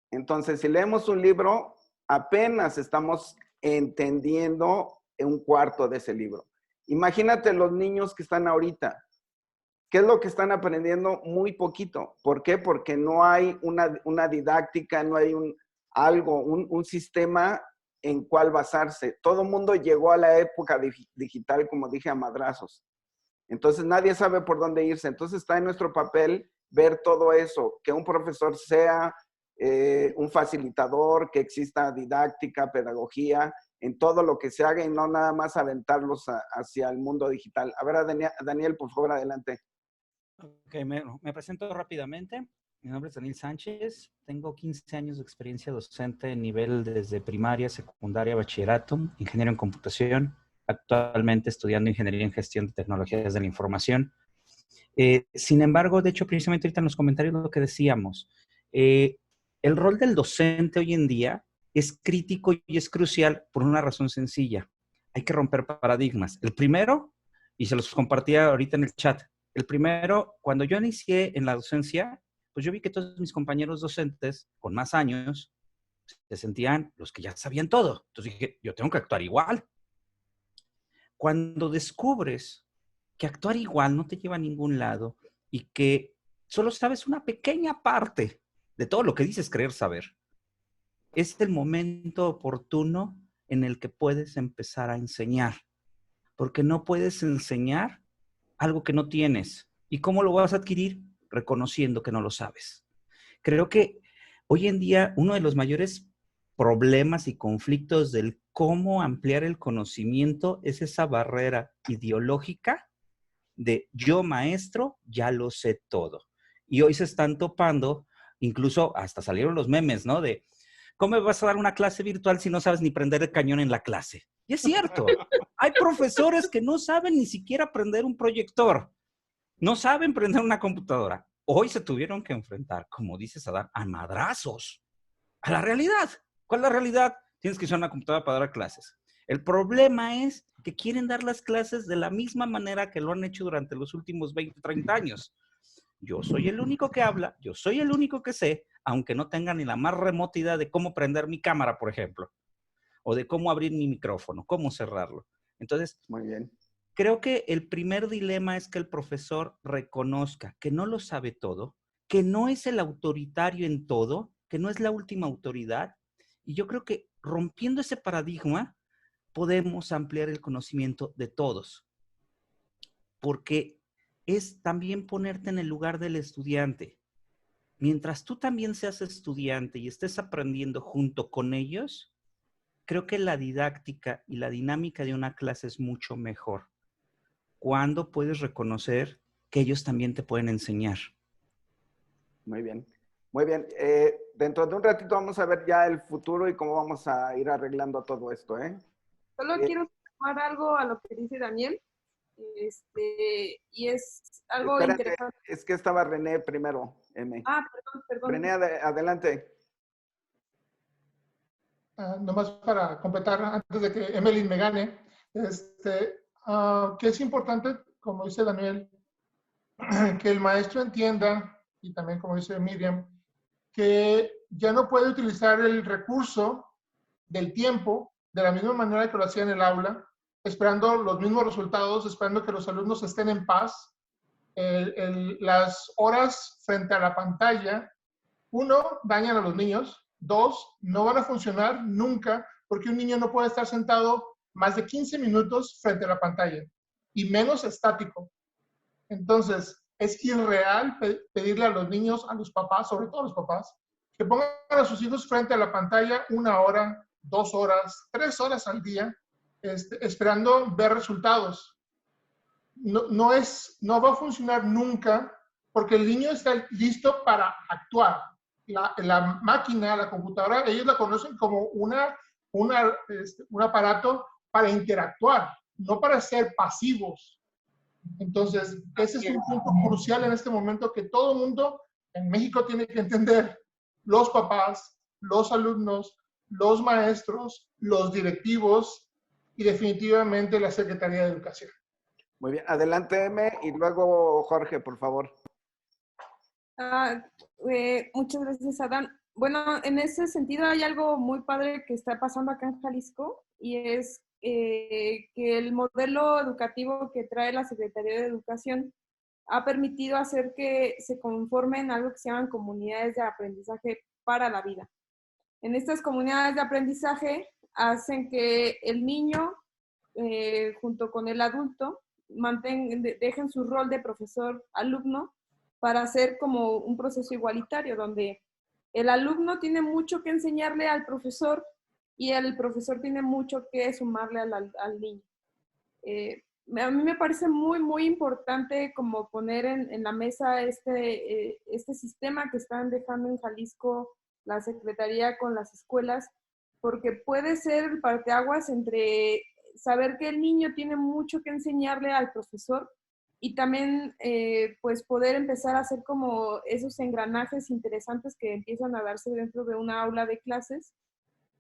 Entonces, si leemos un libro, apenas estamos entendiendo un cuarto de ese libro. Imagínate los niños que están ahorita. ¿Qué es lo que están aprendiendo? Muy poquito. ¿Por qué? Porque no hay una didáctica, no hay un sistema en cuál basarse. Todo el mundo llegó a la época digital, como dije, a madrazos. Entonces nadie sabe por dónde irse. Entonces está en nuestro papel ver todo eso, que un profesor sea un facilitador, que exista didáctica, pedagogía, en todo lo que se haga y no nada más aventarlos hacia el mundo digital. A ver, Daniel, por favor, adelante. Ok, me presento rápidamente. Mi nombre es Daniel Sánchez. Tengo 15 años de experiencia docente en nivel desde primaria, secundaria, bachillerato, ingeniero en computación. Actualmente estudiando ingeniería en gestión de tecnologías de la información. Sin embargo, de hecho, precisamente ahorita en los comentarios lo que decíamos, el rol del docente hoy en día es crítico y es crucial por una razón sencilla. Hay que romper paradigmas. El primero, y se los compartía ahorita en el chat, el primero, cuando yo inicié en la docencia, pues yo vi que todos mis compañeros docentes con más años se sentían los que ya sabían todo. Entonces dije, yo tengo que actuar igual. Cuando descubres que actuar igual no te lleva a ningún lado y que solo sabes una pequeña parte de todo lo que dices creer saber, es el momento oportuno en el que puedes empezar a enseñar. Porque no puedes enseñar algo que no tienes. ¿Y cómo lo vas a adquirir? Reconociendo que no lo sabes. Creo que hoy en día uno de los mayores problemas y conflictos del cómo ampliar el conocimiento es esa barrera ideológica de yo maestro ya lo sé todo. Y hoy se están topando, incluso hasta salieron los memes, ¿no? De ¿cómo me vas a dar una clase virtual si no sabes ni prender el cañón en la clase? Y es cierto, hay profesores que no saben ni siquiera prender un proyector, no saben prender una computadora. Hoy se tuvieron que enfrentar, como dices, Adán, a madrazos, a la realidad. ¿Cuál es la realidad? Tienes que usar una computadora para dar clases. El problema es que quieren dar las clases de la misma manera que lo han hecho durante los últimos 20, 30 años. Yo soy el único que habla, yo soy el único que sé, aunque no tenga ni la más remota idea de cómo prender mi cámara, por ejemplo, o de cómo abrir mi micrófono, cómo cerrarlo. Entonces, muy bien. Creo que el primer dilema es que el profesor reconozca que no lo sabe todo, que no es el autoritario en todo, que no es la última autoridad. Y yo creo que rompiendo ese paradigma, podemos ampliar el conocimiento de todos. Porque es también ponerte en el lugar del estudiante. Mientras tú también seas estudiante y estés aprendiendo junto con ellos, creo que la didáctica y la dinámica de una clase es mucho mejor. Cuando puedes reconocer que ellos también te pueden enseñar. Muy bien, muy bien. Dentro de un ratito vamos a ver ya el futuro y cómo vamos a ir arreglando todo esto, ¿eh? Solo quiero sumar algo a lo que dice Daniel. Y es algo interesante. Es que estaba René primero, M. Ah, perdón. René, adelante. Nomás para completar, antes de que Emeline me gane, que es importante, como dice Daniel, que el maestro entienda, y también como dice Miriam, que ya no puede utilizar el recurso del tiempo de la misma manera que lo hacía en el aula, esperando los mismos resultados, esperando que los alumnos estén en paz. Las horas frente a la pantalla, uno, dañan a los niños. Dos, no van a funcionar nunca, porque un niño no puede estar sentado más de 15 minutos frente a la pantalla y menos estático. Entonces, es irreal pedirle a los niños, a los papás, sobre todo a los papás, que pongan a sus hijos frente a la pantalla 1 hora, 2 horas, 3 horas al día, esperando ver resultados. No va a funcionar nunca porque el niño está listo para actuar. La máquina, la computadora, ellos la conocen como un aparato para interactuar, no para ser pasivos. Entonces, ese es un punto crucial en este momento que todo el mundo en México tiene que entender. Los papás, los alumnos, los maestros, los directivos y definitivamente la Secretaría de Educación. Muy bien, adelante M y luego Jorge, por favor. Muchas gracias, Adán. Bueno, en ese sentido hay algo muy padre que está pasando acá en Jalisco y es que el modelo educativo que trae la Secretaría de Educación ha permitido hacer que se conformen algo que se llaman comunidades de aprendizaje para la vida. En estas comunidades de aprendizaje hacen que el niño, junto con el adulto, dejen su rol de profesor-alumno para hacer como un proceso igualitario, donde el alumno tiene mucho que enseñarle al profesor y el profesor tiene mucho que sumarle al niño. A mí me parece muy, muy importante como poner en la mesa este sistema que están dejando en Jalisco la Secretaría con las escuelas, porque puede ser el parteaguas entre saber que el niño tiene mucho que enseñarle al profesor y también pues poder empezar a hacer como esos engranajes interesantes que empiezan a darse dentro de una aula de clases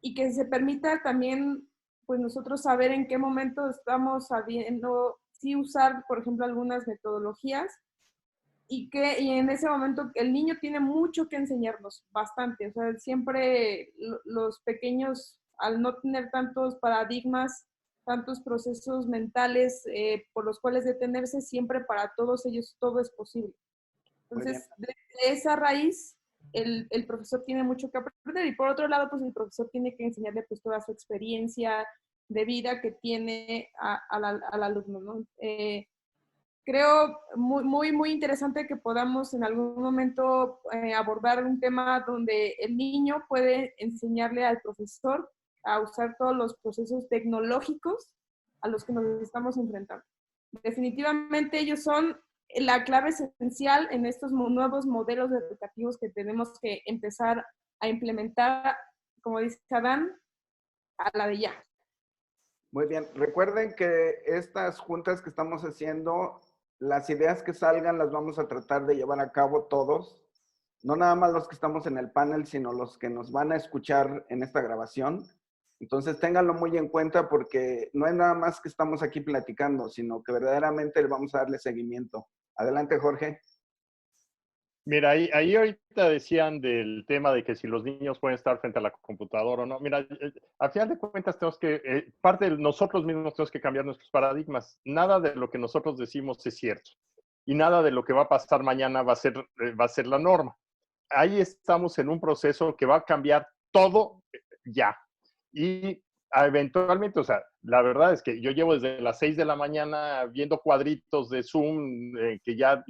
y que se permita también pues nosotros saber en qué momento estamos sabiendo sí usar, por ejemplo, algunas metodologías y en ese momento el niño tiene mucho que enseñarnos, bastante. O sea, siempre los pequeños, al no tener tantos paradigmas, tantos procesos mentales por los cuales detenerse, siempre para todos ellos todo es posible. Entonces, de esa raíz, el profesor tiene mucho que aprender y por otro lado, pues el profesor tiene que enseñarle pues toda su experiencia de vida que tiene al alumno, ¿no? Creo muy, muy, muy interesante que podamos en algún momento abordar un tema donde el niño puede enseñarle al profesor a usar todos los procesos tecnológicos a los que nos estamos enfrentando. Definitivamente ellos son la clave esencial en estos nuevos modelos educativos que tenemos que empezar a implementar, como dice Adán, a la de ya. Muy bien, recuerden que estas juntas que estamos haciendo, las ideas que salgan las vamos a tratar de llevar a cabo todos, no nada más los que estamos en el panel, sino los que nos van a escuchar en esta grabación. Entonces, ténganlo muy en cuenta porque no es nada más que estamos aquí platicando, sino que verdaderamente le vamos a darle seguimiento. Adelante, Jorge. Mira, ahí ahorita decían del tema de que si los niños pueden estar frente a la computadora o no. Mira, a final de cuentas tenemos que, parte de nosotros mismos tenemos que cambiar nuestros paradigmas. Nada de lo que nosotros decimos es cierto. Y nada de lo que va a pasar mañana va a ser la norma. Ahí estamos en un proceso que va a cambiar todo ya. Y eventualmente, o sea, la verdad es que yo llevo desde las 6 de la mañana viendo cuadritos de Zoom que ya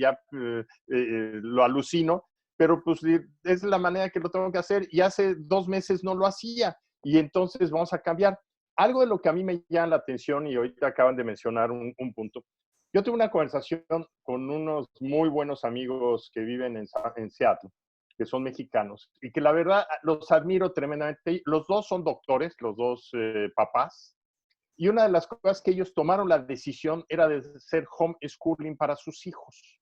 lo alucino, pero pues es la manera que lo tengo que hacer y hace 2 meses no lo hacía y entonces vamos a cambiar. Algo de lo que a mí me llama la atención y ahorita acaban de mencionar un punto. Yo tuve una conversación con unos muy buenos amigos que viven en Seattle, que son mexicanos, y que la verdad los admiro tremendamente. Los dos son doctores, los dos papás, y una de las cosas que ellos tomaron la decisión era de hacer homeschooling para sus hijos.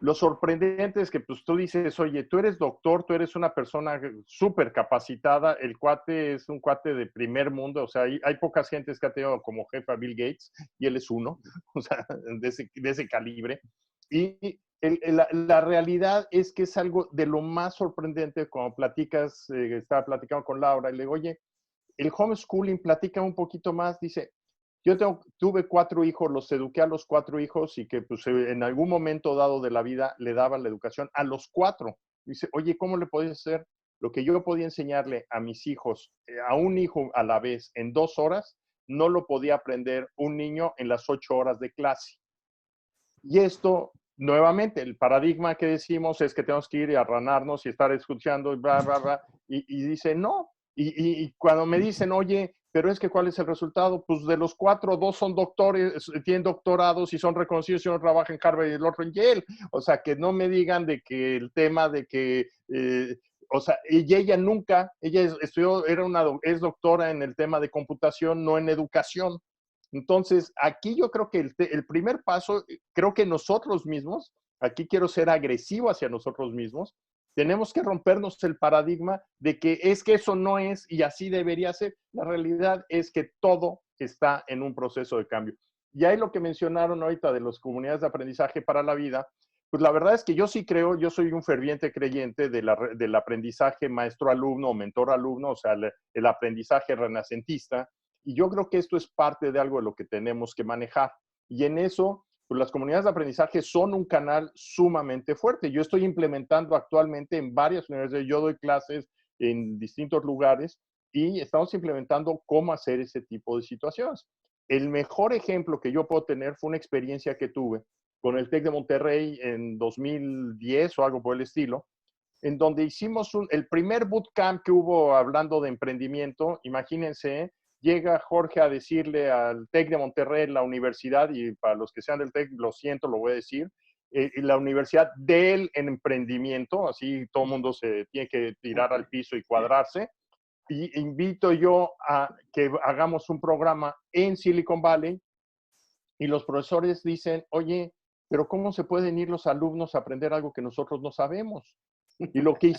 Lo sorprendente es que pues tú dices, oye, tú eres doctor, tú eres una persona súper capacitada, el cuate es un cuate de primer mundo, o sea, hay pocas gentes que ha tenido como jefe a Bill Gates, y él es uno, o sea, de ese calibre. Y la realidad es que es algo de lo más sorprendente cuando platicas, estaba platicando con Laura y le digo, oye, el homeschooling, platica un poquito más, dice, yo tuve 4 hijos, los eduqué a los 4 hijos y que pues, en algún momento dado de la vida le daban la educación a los 4. Dice, oye, ¿cómo le podías hacer lo que yo podía enseñarle a mis hijos, a un hijo a la vez en 2 horas? no lo podía aprender un niño en las 8 horas de clase. Y esto, nuevamente, el paradigma que decimos es que tenemos que ir y arranarnos y estar escuchando, bla, bla, bla, y dice no. Y cuando me dicen, oye, pero es que ¿cuál es el resultado? Pues de los 4, 2 son doctores, tienen doctorados y son reconocidos y uno trabaja en Harvard y el otro en Yale. O sea, que no me digan de que el tema de que, o sea, y ella nunca, ella estudió, es doctora en el tema de computación, no en educación. Entonces, aquí yo creo que el primer paso, creo que nosotros mismos, aquí quiero ser agresivo hacia nosotros mismos, tenemos que rompernos el paradigma de que es que eso no es y así debería ser. La realidad es que todo está en un proceso de cambio. Y ahí lo que mencionaron ahorita de las comunidades de aprendizaje para la vida, pues la verdad es que yo sí creo, yo soy un ferviente creyente del aprendizaje maestro-alumno o mentor-alumno, o sea, el aprendizaje renacentista. Y yo creo que esto es parte de algo de lo que tenemos que manejar. Y en eso, pues las comunidades de aprendizaje son un canal sumamente fuerte. Yo estoy implementando actualmente en varias universidades, yo doy clases en distintos lugares y estamos implementando cómo hacer ese tipo de situaciones. El mejor ejemplo que yo puedo tener fue una experiencia que tuve con el TEC de Monterrey en 2010 o algo por el estilo, en donde hicimos el primer bootcamp que hubo hablando de emprendimiento. Imagínense, llega Jorge a decirle al TEC de Monterrey, la universidad, y para los que sean del TEC, lo siento, lo voy a decir, la universidad del emprendimiento, así todo el mundo se tiene que tirar al piso y cuadrarse. Y invito yo a que hagamos un programa en Silicon Valley y los profesores dicen, oye, pero ¿cómo se pueden ir los alumnos a aprender algo que nosotros no sabemos? Y lo que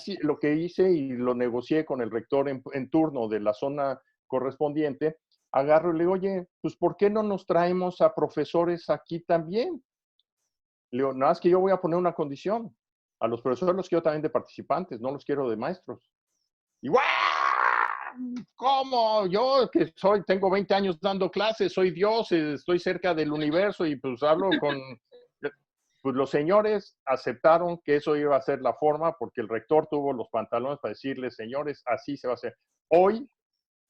hice y lo negocié con el rector en turno de la zona correspondiente, agarro y le digo, oye, pues ¿por qué no nos traemos a profesores aquí también? Le digo, nada más que yo voy a poner una condición. A los profesores los quiero también de participantes, no los quiero de maestros. Y ¡guau! ¿Cómo? Yo que tengo 20 años dando clases, soy Dios, estoy cerca del universo y pues hablo con... Pues los señores aceptaron que eso iba a ser la forma porque el rector tuvo los pantalones para decirles, señores, así se va a hacer. Hoy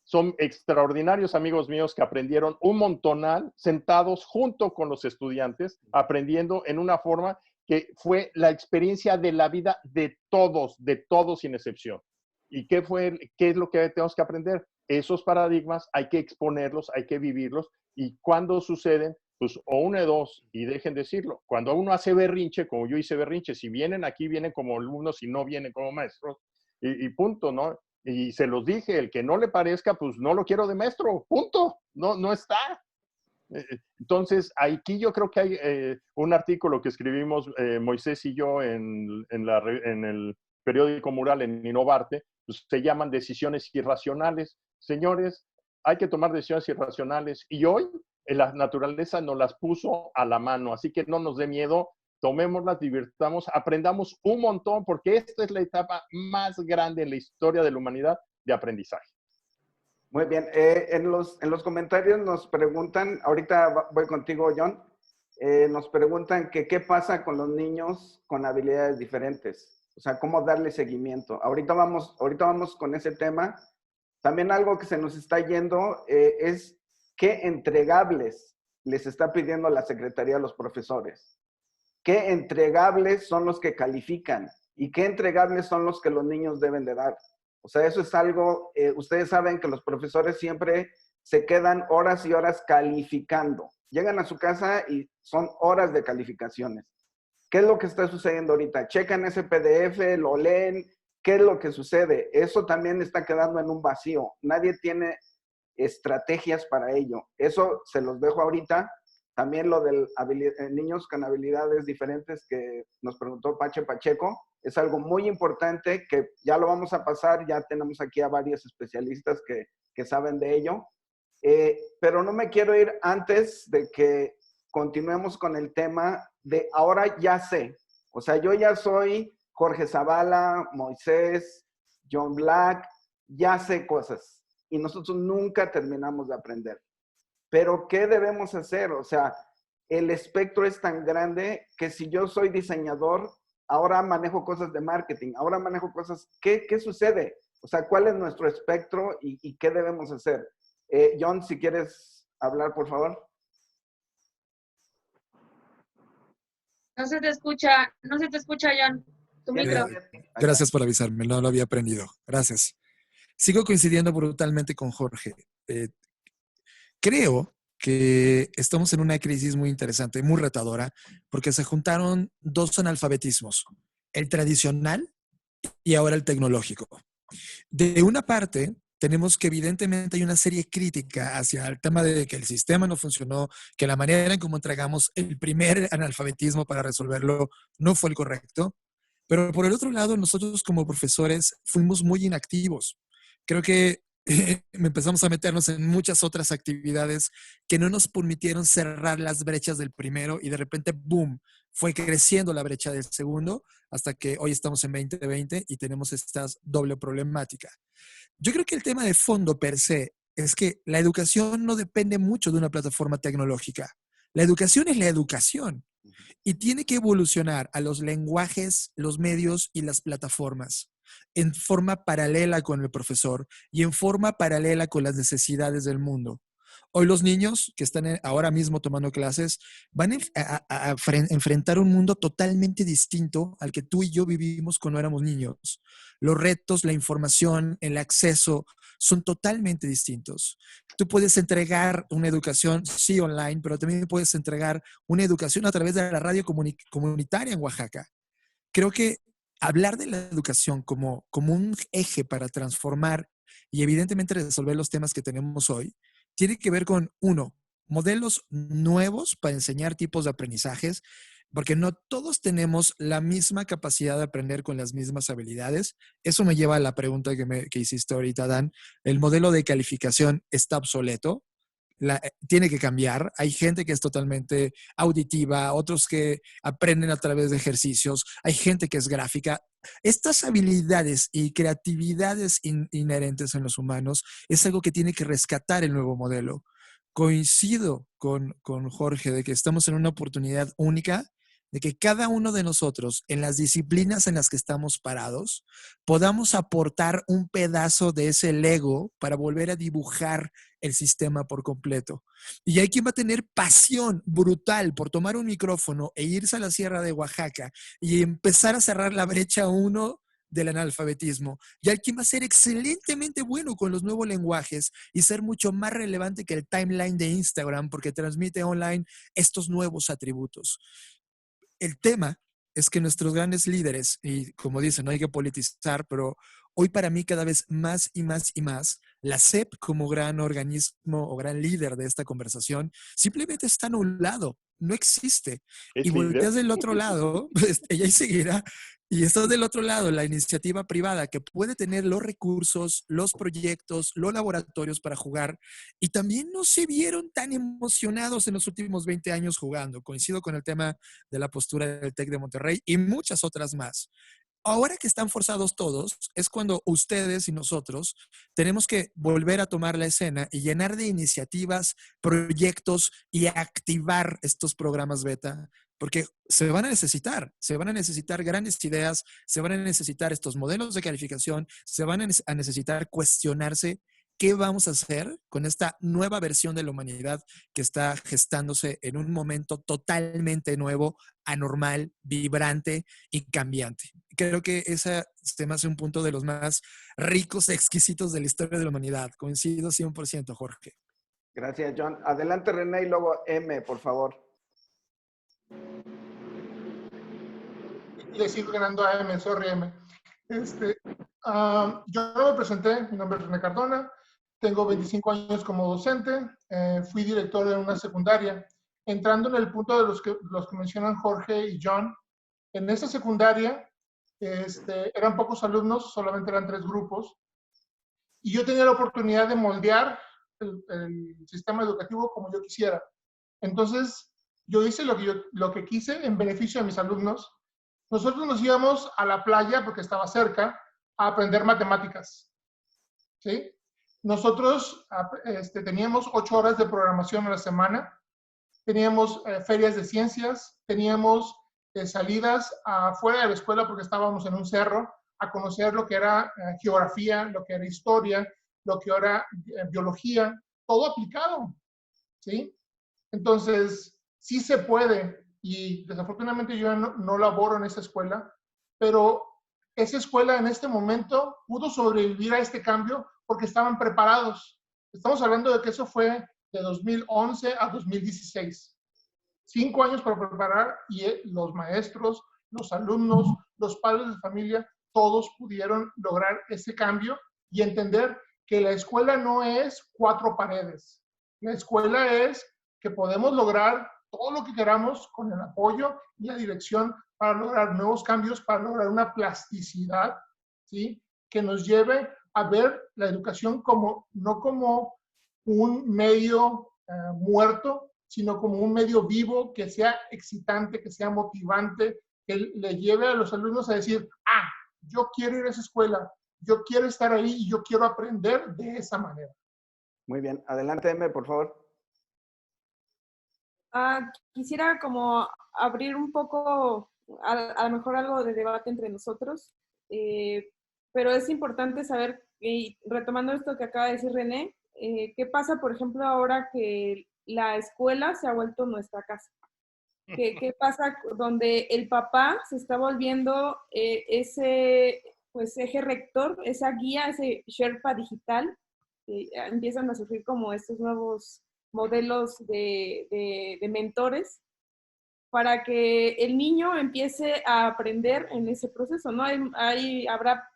son extraordinarios amigos míos que aprendieron un montonal sentados junto con los estudiantes, aprendiendo en una forma que fue la experiencia de la vida de todos sin excepción. ¿Y qué es lo que tenemos que aprender? Esos paradigmas hay que exponerlos, hay que vivirlos, y cuando suceden, pues o uno de dos, y dejen decirlo. Cuando uno hace berrinche, como yo hice berrinche, si vienen aquí, vienen como alumnos, si no vienen como maestros, y punto, ¿no? Y se los dije, el que no le parezca, pues no lo quiero de maestro, punto, no está. Entonces, aquí yo creo que hay un artículo que escribimos Moisés y yo en el periódico Mural, en Innovarte, pues se llaman decisiones irracionales. Señores, hay que tomar decisiones irracionales y hoy la naturaleza nos las puso a la mano, así que no nos dé miedo, tomémoslas, divirtamos, aprendamos un montón, porque esta es la etapa más grande en la historia de la humanidad de aprendizaje. Muy bien, en los comentarios nos preguntan, ahorita voy contigo, John, nos preguntan que qué pasa con los niños con habilidades diferentes, o sea, cómo darle seguimiento. Ahorita vamos con ese tema. También algo que se nos está yendo es qué entregables les está pidiendo la Secretaría a los profesores. ¿Qué entregables son los que califican? ¿Y qué entregables son los que los niños deben de dar? O sea, eso es algo, ustedes saben que los profesores siempre se quedan horas y horas calificando. Llegan a su casa y son horas de calificaciones. ¿Qué es lo que está sucediendo ahorita? Checan ese PDF, lo leen. ¿Qué es lo que sucede? Eso también está quedando en un vacío. Nadie tiene estrategias para ello. Eso se los dejo ahorita. También lo de niños con habilidades diferentes que nos preguntó Pacheco, es algo muy importante que ya lo vamos a pasar, ya tenemos aquí a varios especialistas que saben de ello, pero no me quiero ir antes de que continuemos con el tema de ahora ya sé, o sea, yo ya soy Jorge Zavala, Moisés, John Black, ya sé cosas y nosotros nunca terminamos de aprender. Pero, ¿qué debemos hacer? O sea, el espectro es tan grande que si yo soy diseñador, ahora manejo cosas de marketing, ahora manejo cosas... ¿Qué sucede? O sea, ¿cuál es nuestro espectro y qué debemos hacer? John, si quieres hablar, por favor. No se te escucha, John. Tu micro. Gracias por avisarme, no lo había aprendido. Gracias. Sigo coincidiendo brutalmente con Jorge. Creo que estamos en una crisis muy interesante, muy retadora, porque se juntaron dos analfabetismos, el tradicional y ahora el tecnológico. De una parte, tenemos que evidentemente hay una serie crítica hacia el tema de que el sistema no funcionó, que la manera en cómo entregamos el primer analfabetismo para resolverlo no fue el correcto. Pero por el otro lado, nosotros como profesores fuimos muy inactivos. Creo que empezamos a meternos en muchas otras actividades que no nos permitieron cerrar las brechas del primero y de repente, boom, fue creciendo la brecha del segundo hasta que hoy estamos en 2020 y tenemos esta doble problemática. Yo creo que el tema de fondo per se es que la educación no depende mucho de una plataforma tecnológica. La educación es la educación y tiene que evolucionar a los lenguajes, los medios y las plataformas en forma paralela con el profesor y en forma paralela con las necesidades del mundo. Hoy los niños que están ahora mismo tomando clases van a enfrentar un mundo totalmente distinto al que tú y yo vivimos cuando éramos niños. Los retos, la información, el acceso son totalmente distintos. Tú puedes entregar una educación, sí, online, pero también puedes entregar una educación a través de la radio comunitaria en Oaxaca. Creo que hablar de la educación como un eje para transformar y evidentemente resolver los temas que tenemos hoy, tiene que ver con, uno, modelos nuevos para enseñar tipos de aprendizajes, porque no todos tenemos la misma capacidad de aprender con las mismas habilidades. Eso me lleva a la pregunta que hiciste ahorita, Dan. ¿El modelo de calificación está obsoleto? Tiene que cambiar. Hay gente que es totalmente auditiva, otros que aprenden a través de ejercicios, hay gente que es gráfica. Estas habilidades y creatividades inherentes en los humanos es algo que tiene que rescatar el nuevo modelo. Coincido con Jorge de que estamos en una oportunidad única de que cada uno de nosotros, en las disciplinas en las que estamos parados, podamos aportar un pedazo de ese Lego para volver a dibujar el sistema por completo. Y hay quien va a tener pasión brutal por tomar un micrófono e irse a la Sierra de Oaxaca y empezar a cerrar la brecha 1 del analfabetismo. Y hay quien va a ser excelentemente bueno con los nuevos lenguajes y ser mucho más relevante que el timeline de Instagram porque transmite online estos nuevos atributos. El tema es que nuestros grandes líderes, y como dicen, no hay que politizar, pero hoy para mí cada vez más y más y más, la SEP como gran organismo o gran líder de esta conversación simplemente está a un lado, no existe. Y volteas del otro lado, pues, ella seguirá, y estás del otro lado, la iniciativa privada que puede tener los recursos, los proyectos, los laboratorios para jugar, y también no se vieron tan emocionados en los últimos 20 años jugando. Coincido con el tema de la postura del TEC de Monterrey y muchas otras más. Ahora que están forzados todos, es cuando ustedes y nosotros tenemos que volver a tomar la escena y llenar de iniciativas, proyectos y activar estos programas beta, porque se van a necesitar grandes ideas, se van a necesitar estos modelos de calificación, se van a necesitar cuestionarse qué vamos a hacer con esta nueva versión de la humanidad que está gestándose en un momento totalmente nuevo, anormal, vibrante y cambiante. Creo que ese se me hace un punto de los más ricos e exquisitos de la historia de la humanidad. Coincido 100%, Jorge. Gracias, John. Adelante, René, y luego M, por favor. Le sigo ganando a M, sorry, M. Yo no me presenté, mi nombre es René Cardona, tengo 25 años como docente, fui director de una secundaria. Entrando en el punto de los que mencionan Jorge y John, en esa secundaria eran pocos alumnos, solamente eran 3 grupos, y yo tenía la oportunidad de moldear el sistema educativo como yo quisiera. Entonces, yo hice lo que quise en beneficio de mis alumnos. Nosotros nos íbamos a la playa, porque estaba cerca, a aprender matemáticas, ¿sí? Nosotros teníamos 8 horas de programación a la semana, teníamos ferias de ciencias, teníamos salidas afuera de la escuela porque estábamos en un cerro a conocer lo que era geografía, lo que era historia, lo que era biología. todo aplicado, ¿sí? Entonces, sí se puede, y desafortunadamente yo no laboro en esa escuela, pero esa escuela en este momento pudo sobrevivir a este cambio porque estaban preparados. Estamos hablando de que eso fue de 2011 a 2016. 5 años para preparar, y los maestros, los alumnos, los padres de familia, todos pudieron lograr ese cambio y entender que la escuela no es 4 paredes. La escuela es que podemos lograr todo lo que queramos con el apoyo y la dirección para lograr nuevos cambios, para lograr una plasticidad, ¿sí? Que nos lleve a ver la educación como, no como un medio muerto, sino como un medio vivo, que sea excitante, que sea motivante, que le lleve a los alumnos a decir, ah, yo quiero ir a esa escuela, yo quiero estar ahí y yo quiero aprender de esa manera. Muy bien. Adelante, M, por favor. Quisiera como abrir un poco, a lo mejor algo de debate entre nosotros, pero es importante saber, retomando esto que acaba de decir René, ¿qué pasa, por ejemplo, ahora que la escuela se ha vuelto nuestra casa? ¿Qué pasa donde el papá se está volviendo ese pues, eje rector, esa guía, ese Sherpa digital? Empiezan a surgir como estos nuevos modelos de mentores para que el niño empiece a aprender en ese proceso, ¿no? Habrá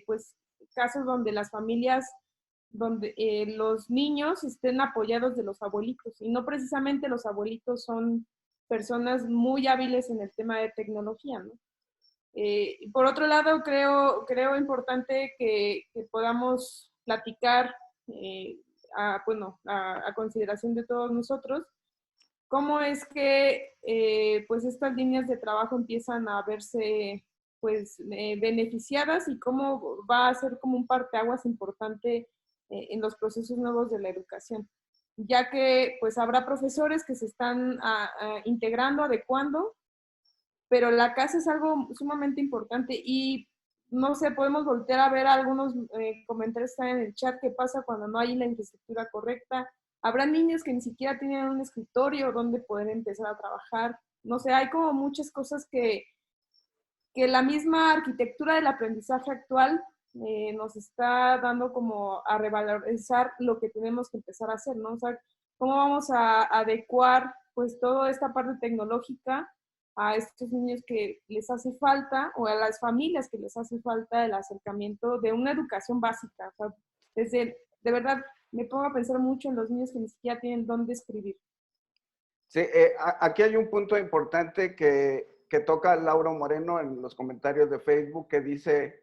pues casos donde las familias, donde los niños estén apoyados de los abuelitos, y no precisamente los abuelitos son personas muy hábiles en el tema de tecnología, ¿no? Por otro lado, creo importante que podamos platicar, a consideración de todos nosotros, cómo es que pues estas líneas de trabajo empiezan a verse pues beneficiadas, y cómo va a ser como un parteaguas importante en los procesos nuevos de la educación, ya que pues habrá profesores que se están integrando, adecuando, pero la casa es algo sumamente importante. Y no sé, podemos voltear a ver algunos comentarios que están en el chat. ¿Qué pasa cuando no hay la infraestructura correcta? Habrá niños que ni siquiera tienen un escritorio donde poder empezar a trabajar. No sé, hay como muchas cosas que la misma arquitectura del aprendizaje actual nos está dando como a revalorizar lo que tenemos que empezar a hacer, ¿no? O sea, cómo vamos a adecuar pues toda esta parte tecnológica a estos niños que les hace falta, o a las familias que les hace falta el acercamiento de una educación básica. O sea, de verdad, me pongo a pensar mucho en los niños que ni siquiera tienen dónde escribir. Sí, aquí hay un punto importante que toca Laura Moreno en los comentarios de Facebook, que dice,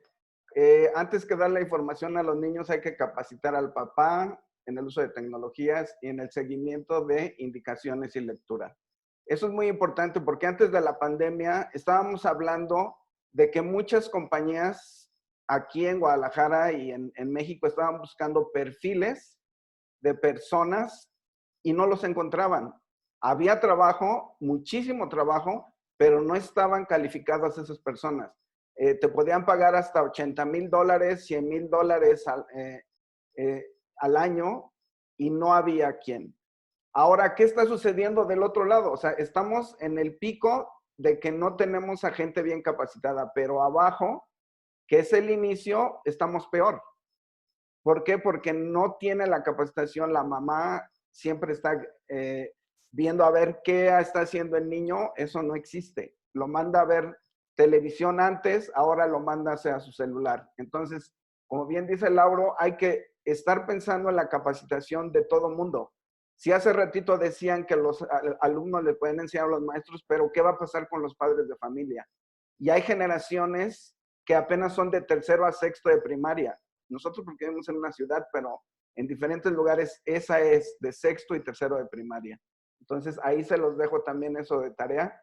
antes que dar la información a los niños hay que capacitar al papá en el uso de tecnologías y en el seguimiento de indicaciones y lectura. Eso es muy importante porque antes de la pandemia estábamos hablando de que muchas compañías aquí en Guadalajara y en México estaban buscando perfiles de personas y no los encontraban. Había trabajo, muchísimo trabajo, pero no estaban calificadas esas personas. Te podían pagar hasta $80,000, $100,000 al año, y no había quien. Ahora, ¿qué está sucediendo del otro lado? O sea, estamos en el pico de que no tenemos a gente bien capacitada, pero abajo, que es el inicio, estamos peor. ¿Por qué? Porque no tiene la capacitación. La mamá siempre está viendo a ver qué está haciendo el niño. Eso no existe. Lo manda a ver televisión antes, ahora lo manda a su celular. Entonces, como bien dice Lauro, hay que estar pensando en la capacitación de todo mundo. Si hace ratito decían que los alumnos le pueden enseñar a los maestros, pero ¿qué va a pasar con los padres de familia? Y hay generaciones que apenas son de 3º a 6º de primaria. Nosotros porque vivimos en una ciudad, pero en diferentes lugares esa es de 6º y 3º de primaria. Entonces ahí se los dejo también eso de tarea.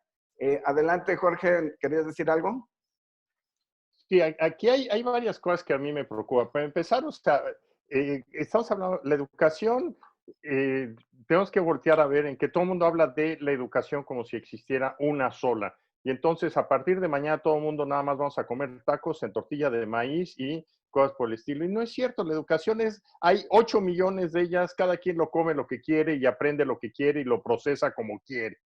Adelante, Jorge, ¿querías decir algo? Sí, aquí hay varias cosas que a mí me preocupan. Para empezar, o sea, estamos hablando de la educación. Tenemos que voltear a ver en que todo el mundo habla de la educación como si existiera una sola. Y entonces, a partir de mañana, todo el mundo nada más vamos a comer tacos en tortilla de maíz y cosas por el estilo. Y no es cierto, la educación hay 8 millones de ellas, cada quien lo come lo que quiere y aprende lo que quiere y lo procesa como quiere.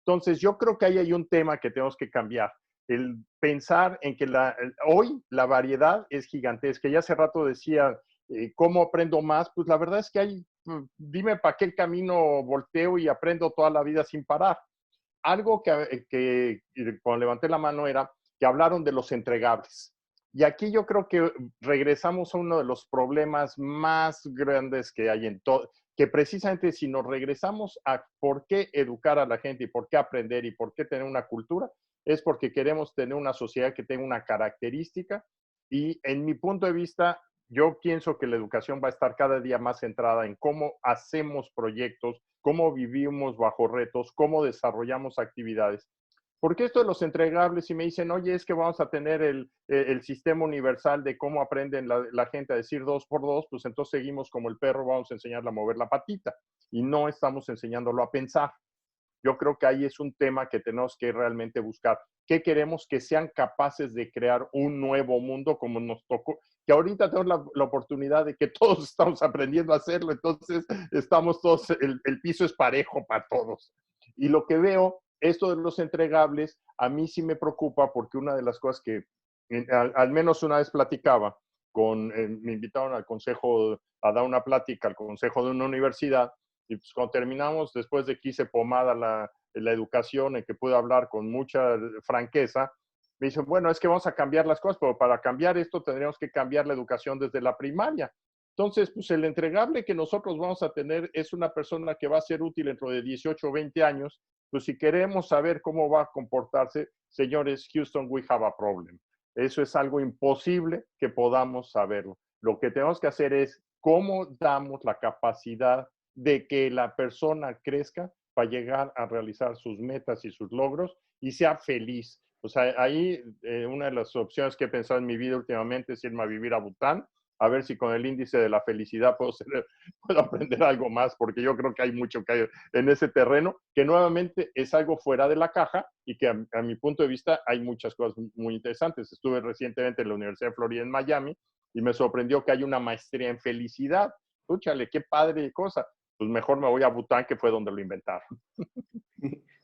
Entonces, yo creo que ahí hay un tema que tenemos que cambiar. El pensar en que hoy la variedad es gigantesca. Ya hace rato decía, ¿cómo aprendo más? Pues la verdad es que dime para qué camino volteo y aprendo toda la vida sin parar. Algo que cuando levanté la mano era que hablaron de los entregables. Y aquí yo creo que regresamos a uno de los problemas más grandes que hay en todo, que precisamente si nos regresamos a por qué educar a la gente y por qué aprender y por qué tener una cultura, es porque queremos tener una sociedad que tenga una característica. Y en mi punto de vista, yo pienso que la educación va a estar cada día más centrada en cómo hacemos proyectos, cómo vivimos bajo retos, cómo desarrollamos actividades. Porque esto de los entregables, si me dicen, oye, es que vamos a tener el sistema universal de cómo aprenden la gente a decir 2 por 2, pues entonces seguimos como el perro, vamos a enseñarle a mover la patita y no estamos enseñándolo a pensar. Yo creo que ahí es un tema que tenemos que realmente buscar. ¿Qué queremos? Que sean capaces de crear un nuevo mundo como nos tocó, que ahorita tenemos la oportunidad de que todos estamos aprendiendo a hacerlo, entonces estamos todos, el piso es parejo para todos. Y lo que veo, esto de los entregables, a mí sí me preocupa porque una de las cosas que al menos una vez platicaba, me invitaron al consejo a dar una plática al consejo de una universidad, y pues cuando terminamos, después de que hice pomada la educación, en que pude hablar con mucha franqueza, me dicen, bueno, es que vamos a cambiar las cosas, pero para cambiar esto tendríamos que cambiar la educación desde la primaria. Entonces, pues el entregable que nosotros vamos a tener es una persona que va a ser útil dentro de 18 o 20 años. Pues si queremos saber cómo va a comportarse, señores, Houston, we have a problem. Eso es algo imposible que podamos saberlo. Lo que tenemos que hacer es cómo damos la capacidad de que la persona crezca para llegar a realizar sus metas y sus logros y sea feliz. O sea, ahí una de las opciones que he pensado en mi vida últimamente es irme a vivir a Bután, a ver si con el índice de la felicidad puedo aprender algo más, porque yo creo que hay mucho que hay en ese terreno, que nuevamente es algo fuera de la caja y que a mi punto de vista hay muchas cosas muy interesantes. Estuve recientemente en la Universidad de Florida en Miami y me sorprendió que hay una maestría en felicidad. Escúchale, qué padre cosa. Pues mejor me voy a Bután, que fue donde lo inventaron.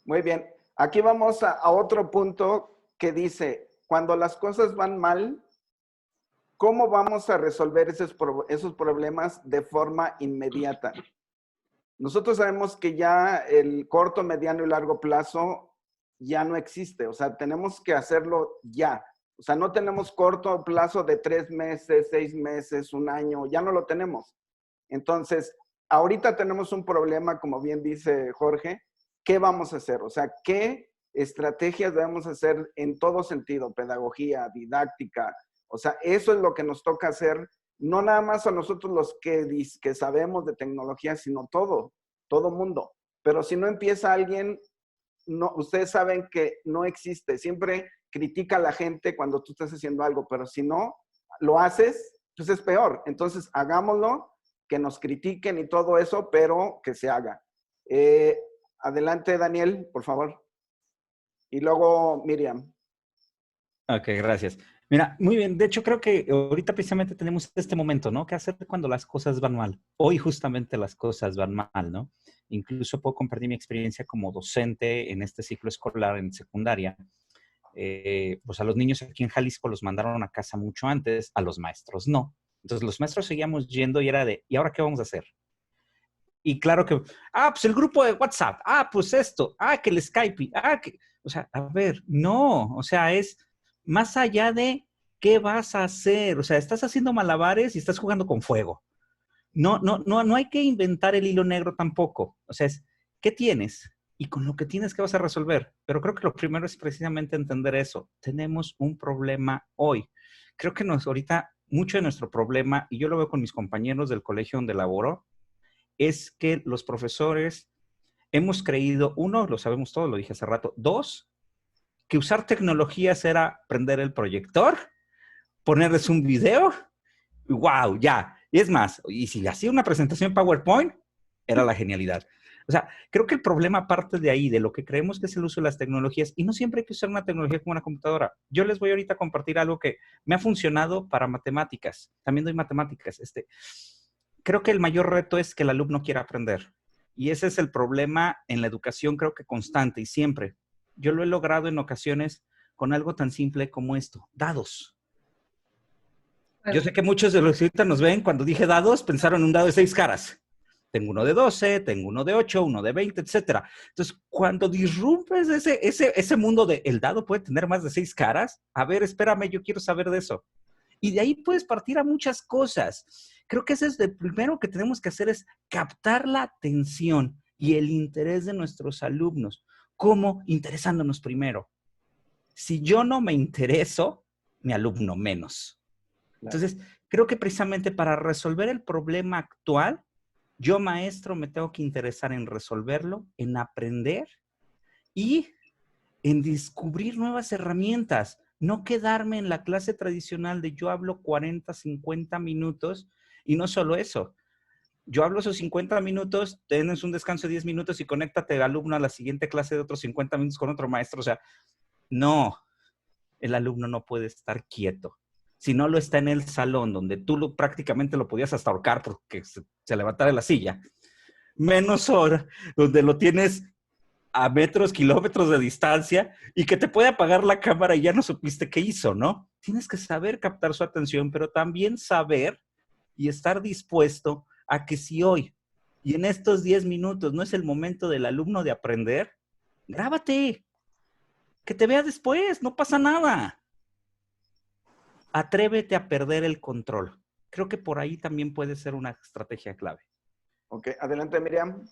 Muy bien. Aquí vamos a otro punto que dice, cuando las cosas van mal, ¿cómo vamos a resolver esos problemas de forma inmediata? Nosotros sabemos que ya el corto, mediano y largo plazo ya no existe. O sea, tenemos que hacerlo ya. O sea, no tenemos corto plazo de 3 meses, 6 meses, 1 año. Ya no lo tenemos. Entonces, ahorita tenemos un problema, como bien dice Jorge. ¿Qué vamos a hacer? O sea, ¿qué estrategias debemos hacer en todo sentido? Pedagogía, didáctica. O sea, eso es lo que nos toca hacer, no nada más a nosotros los que sabemos de tecnología, sino todo mundo. Pero si no empieza alguien, no, ustedes saben que no existe. Siempre critica a la gente cuando tú estás haciendo algo, pero si no lo haces, pues es peor. Entonces, hagámoslo, que nos critiquen y todo eso, pero que se haga. Adelante, Daniel, por favor. Y luego, Miriam. Ok, gracias. Mira, muy bien. De hecho, creo que ahorita precisamente tenemos este momento, ¿no? ¿Qué hacer cuando las cosas van mal? Hoy justamente las cosas van mal, ¿no? Incluso puedo compartir mi experiencia como docente en este ciclo escolar en secundaria. Pues a los niños aquí en Jalisco los mandaron a casa mucho antes, a los maestros no. Entonces los maestros seguíamos yendo y era de, ¿y ahora qué vamos a hacer? Y claro que, pues el grupo de WhatsApp, pues esto, que el Skype, o sea, a ver, no, o sea, es más allá de qué vas a hacer, o sea, estás haciendo malabares y estás jugando con fuego. No hay que inventar el hilo negro tampoco, o sea, es, ¿qué tienes? Y con lo que tienes, ¿qué vas a resolver? Pero creo que lo primero es precisamente entender eso. Tenemos un problema hoy. Creo que ahorita mucho de nuestro problema, y yo lo veo con mis compañeros del colegio donde laboro, es que los profesores hemos creído, 1, lo sabemos todos, lo dije hace rato, 2, que usar tecnologías era prender el proyector, ponerles un video, wow, ya. Y es más, y si hacía una presentación en PowerPoint, era la genialidad. O sea, creo que el problema parte de ahí, de lo que creemos que es el uso de las tecnologías, y no siempre hay que usar una tecnología como una computadora. Yo les voy ahorita a compartir algo que me ha funcionado para matemáticas. También doy matemáticas. Creo que el mayor reto es que el alumno quiera aprender. Y ese es el problema en la educación, creo que constante y siempre. Yo lo he logrado en ocasiones con algo tan simple como esto, dados. Yo sé que muchos de los que ahorita nos ven, cuando dije dados, pensaron en un dado de 6 caras. Tengo uno de 12, tengo uno de 8, uno de 20, etc. Entonces, cuando disrumpes ese mundo de el dado puede tener más de 6 caras, a ver, espérame, yo quiero saber de eso. Y de ahí puedes partir a muchas cosas. Creo que ese es el primero que tenemos que hacer, es captar la atención y el interés de nuestros alumnos. ¿Cómo? Interesándonos primero. Si yo no me intereso, mi alumno menos. Entonces, creo que precisamente para resolver el problema actual, yo, maestro, me tengo que interesar en resolverlo, en aprender y en descubrir nuevas herramientas. No quedarme en la clase tradicional de yo hablo 40, 50 minutos y no solo eso. Yo hablo esos 50 minutos, tienes un descanso de 10 minutos y conéctate, alumno, a la siguiente clase de otros 50 minutos con otro maestro. O sea, no, el alumno no puede estar quieto. Si no lo está en el salón, donde tú prácticamente lo podías hasta ahorcar porque se levantara de la silla. Menos ahora, donde lo tienes a metros, kilómetros de distancia y que te puede apagar la cámara y ya no supiste qué hizo, ¿no? Tienes que saber captar su atención, pero también saber y estar dispuesto a que si hoy y en estos 10 minutos no es el momento del alumno de aprender, grábate, que te vea después, no pasa nada. Atrévete a perder el control. Creo que por ahí también puede ser una estrategia clave. Ok, adelante, Miriam.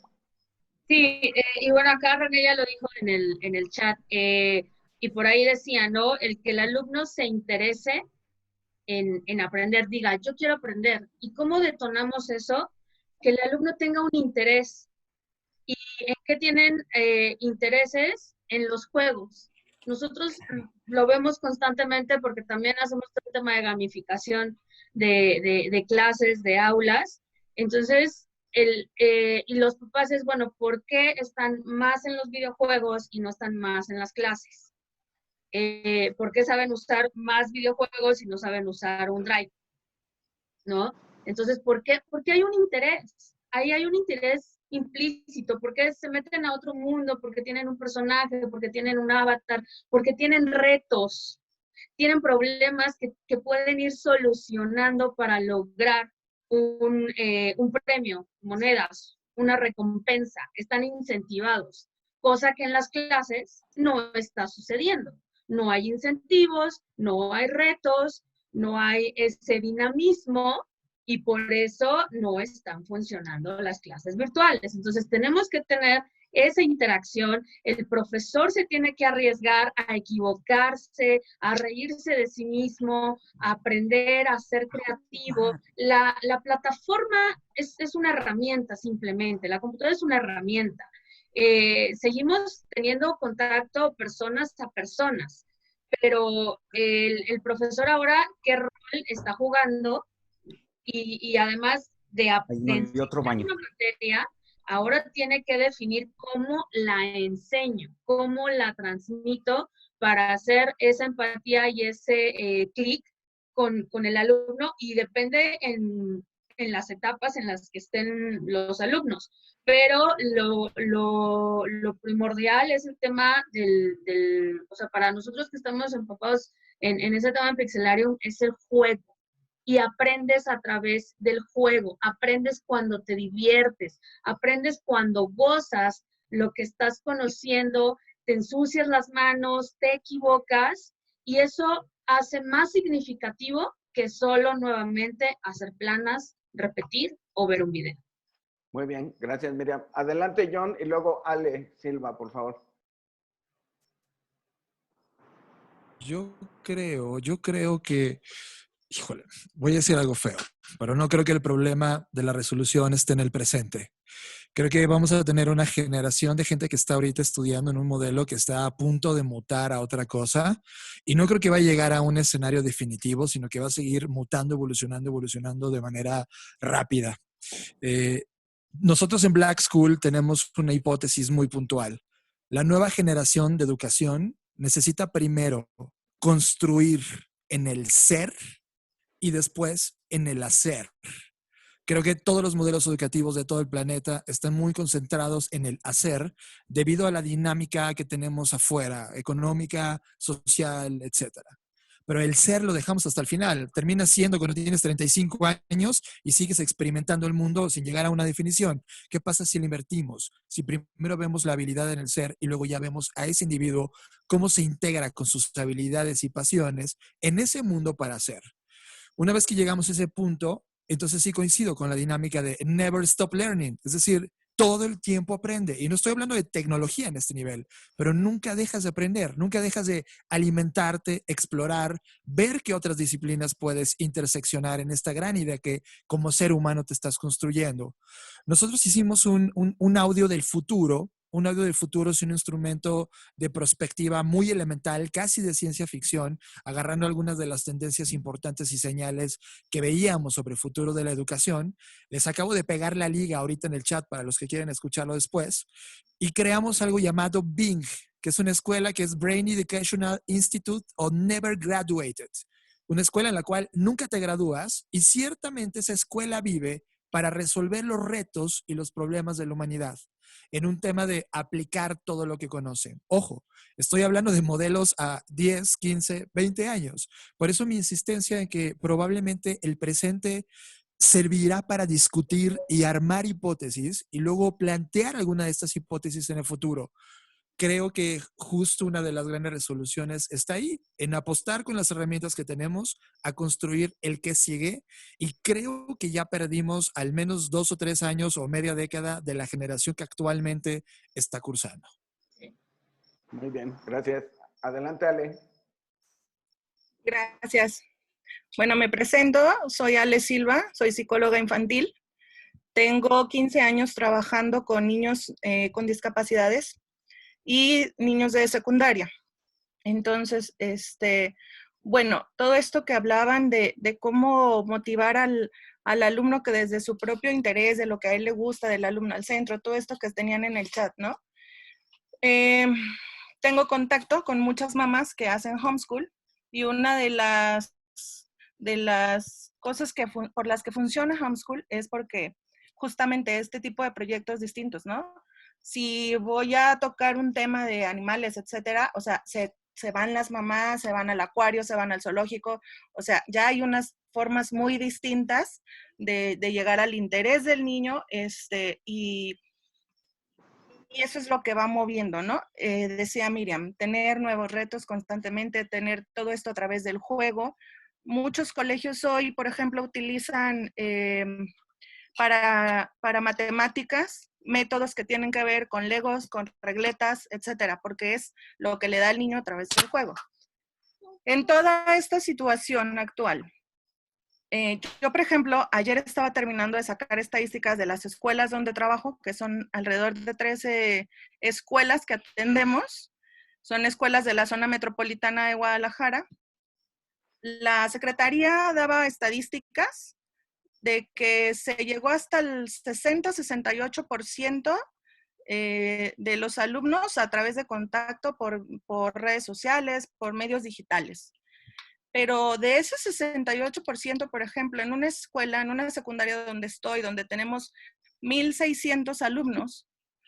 Sí, y bueno, acá René ya lo dijo en el chat, y por ahí decía, ¿no? El que el alumno se interese en aprender, diga, yo quiero aprender. ¿Y cómo detonamos eso? Que el alumno tenga un interés. ¿Y en qué tienen intereses? En los juegos. Nosotros lo vemos constantemente porque también hacemos todo el tema de gamificación de clases, de aulas. Entonces, y los papás es, bueno, ¿por qué están más en los videojuegos y no están más en las clases? ¿Por qué saben usar más videojuegos y no saben usar un drive? ¿No? Entonces, ¿por qué? Porque hay un interés. Ahí hay un interés implícito, porque se meten a otro mundo, porque tienen un personaje, porque tienen un avatar, porque tienen retos, tienen problemas que pueden ir solucionando para lograr un premio, monedas, una recompensa, están incentivados, cosa que en las clases no está sucediendo. No hay incentivos, no hay retos, no hay ese dinamismo, y por eso no están funcionando las clases virtuales. Entonces tenemos que tener esa interacción, el profesor se tiene que arriesgar a equivocarse, a reírse de sí mismo, a aprender, a ser creativo. La plataforma es una herramienta simplemente, la computadora es una herramienta. Seguimos teniendo contacto personas a personas, pero el profesor ahora, ¿qué rol está jugando? Y además de otro baño. una materia, ahora tiene que definir cómo la enseño, cómo la transmito para hacer esa empatía y ese clic con el alumno, y depende en las etapas en las que estén los alumnos. Pero lo primordial es el tema o sea, para nosotros que estamos enfocados en ese tema en Pixelarium, es el juego. Y aprendes a través del juego, aprendes cuando te diviertes, aprendes cuando gozas lo que estás conociendo, te ensucias las manos, te equivocas, y eso hace más significativo que solo nuevamente hacer planas, repetir o ver un video. Muy bien, gracias, Miriam. Adelante, John, y luego Ale Silva, por favor. Yo creo que, híjole, voy a decir algo feo, pero no creo que el problema de la resolución esté en el presente. Creo que vamos a tener una generación de gente que está ahorita estudiando en un modelo que está a punto de mutar a otra cosa, y no creo que va a llegar a un escenario definitivo, sino que va a seguir mutando, evolucionando de manera rápida. nosotros en Black School tenemos una hipótesis muy puntual. La nueva generación de educación necesita primero construir en el ser y después en el hacer. Creo que todos los modelos educativos de todo el planeta están muy concentrados en el hacer debido a la dinámica que tenemos afuera, económica, social, etcétera. Pero el ser lo dejamos hasta el final. Termina siendo cuando tienes 35 años y sigues experimentando el mundo sin llegar a una definición. ¿Qué pasa si lo invertimos? Si primero vemos la habilidad en el ser y luego ya vemos a ese individuo cómo se integra con sus habilidades y pasiones en ese mundo para hacer. Una vez que llegamos a ese punto, entonces sí coincido con la dinámica de never stop learning. Es decir, todo el tiempo aprende. Y no estoy hablando de tecnología en este nivel, pero nunca dejas de aprender, nunca dejas de alimentarte, explorar, ver qué otras disciplinas puedes interseccionar en esta gran idea que como ser humano te estás construyendo. Nosotros hicimos un audio del futuro. Un audio del futuro es un instrumento de perspectiva muy elemental, casi de ciencia ficción, agarrando algunas de las tendencias importantes y señales que veíamos sobre el futuro de la educación. Les acabo de pegar la liga ahorita en el chat para los que quieren escucharlo después. Y creamos algo llamado BING, que es una escuela que es Brain Educational Institute o Never Graduated. Una escuela en la cual nunca te gradúas y ciertamente esa escuela vive para resolver los retos y los problemas de la humanidad en un tema de aplicar todo lo que conocen. Ojo, estoy hablando de modelos a 10, 15, 20 años. Por eso mi insistencia en que probablemente el presente servirá para discutir y armar hipótesis y luego plantear alguna de estas hipótesis en el futuro. Creo que justo una de las grandes resoluciones está ahí, en apostar con las herramientas que tenemos a construir el que sigue. Y creo que ya perdimos al menos 2 o 3 años o media década de la generación que actualmente está cursando. Muy bien, gracias. Adelante, Ale. Gracias. Bueno, me presento, soy Ale Silva, soy psicóloga infantil. Tengo 15 años trabajando con niños con discapacidades y niños de secundaria. Entonces, bueno, todo esto que hablaban de cómo motivar al alumno que desde su propio interés, de lo que a él le gusta, del alumno al centro, todo esto que tenían en el chat, ¿no? Tengo contacto con muchas mamás que hacen homeschool y una de las cosas por las que funciona homeschool es porque justamente este tipo de proyectos distintos, ¿no? Si voy a tocar un tema de animales, etcétera, o sea, se van las mamás, se van al acuario, se van al zoológico, o sea, ya hay unas formas muy distintas de llegar al interés del niño, y eso es lo que va moviendo, ¿no? Decía Miriam, tener nuevos retos constantemente, tener todo esto a través del juego. Muchos colegios hoy, por ejemplo, utilizan para matemáticas métodos que tienen que ver con legos, con regletas, etcétera, porque es lo que le da al niño a través del juego. En toda esta situación actual, yo, por ejemplo, ayer estaba terminando de sacar estadísticas de las escuelas donde trabajo, que son alrededor de 13 escuelas que atendemos. Son escuelas de la zona metropolitana de Guadalajara. La Secretaría daba estadísticas de que se llegó hasta el 60-68% de los alumnos a través de contacto por redes sociales, por medios digitales. Pero de ese 68%, por ejemplo, en una escuela, en una secundaria donde estoy, donde tenemos 1,600 alumnos,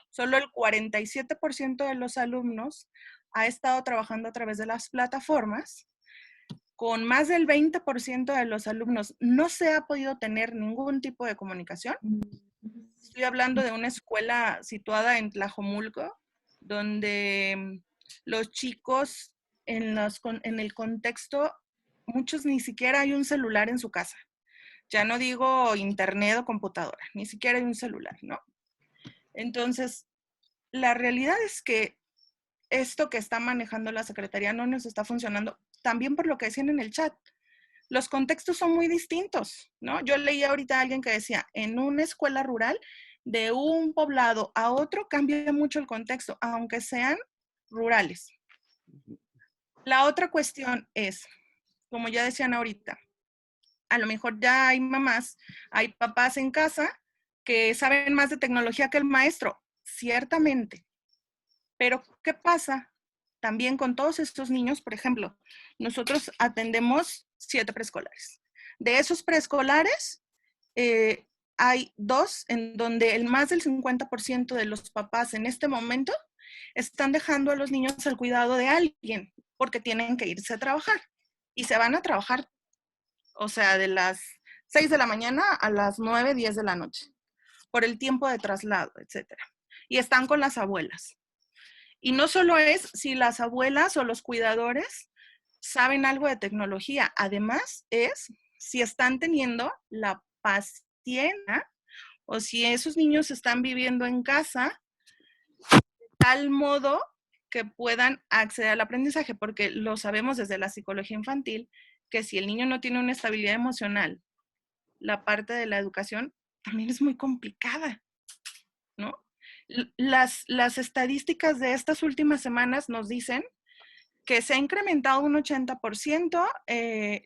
solo el 47% de los alumnos ha estado trabajando a través de las plataformas. Con más del 20% de los alumnos no se ha podido tener ningún tipo de comunicación. Estoy hablando de una escuela situada en Tlajomulco, donde los chicos en el contexto, muchos ni siquiera hay un celular en su casa. Ya no digo internet o computadora, ni siquiera hay un celular, ¿no? Entonces, la realidad es que esto que está manejando la Secretaría no nos está funcionando, también por lo que decían en el chat. Los contextos son muy distintos, ¿no? Yo leí ahorita a alguien que decía, en una escuela rural, de un poblado a otro cambia mucho el contexto, aunque sean rurales. La otra cuestión es, como ya decían ahorita, a lo mejor ya hay mamás, hay papás en casa que saben más de tecnología que el maestro, ciertamente. Pero, ¿qué pasa también con todos estos niños? Por ejemplo, nosotros atendemos 7 preescolares. De esos preescolares, hay 2 en donde el más del 50% de los papás en este momento están dejando a los niños al cuidado de alguien porque tienen que irse a trabajar. Y se van a trabajar, o sea, de las 6 de la mañana a las 9, 10 de la noche, por el tiempo de traslado, etc. Y están con las abuelas. Y no solo es si las abuelas o los cuidadores saben algo de tecnología, además es si están teniendo la paciencia o si esos niños están viviendo en casa de tal modo que puedan acceder al aprendizaje, porque lo sabemos desde la psicología infantil, que si el niño no tiene una estabilidad emocional, la parte de la educación también es muy complicada, ¿no? Las estadísticas de estas últimas semanas nos dicen que se ha incrementado un 80%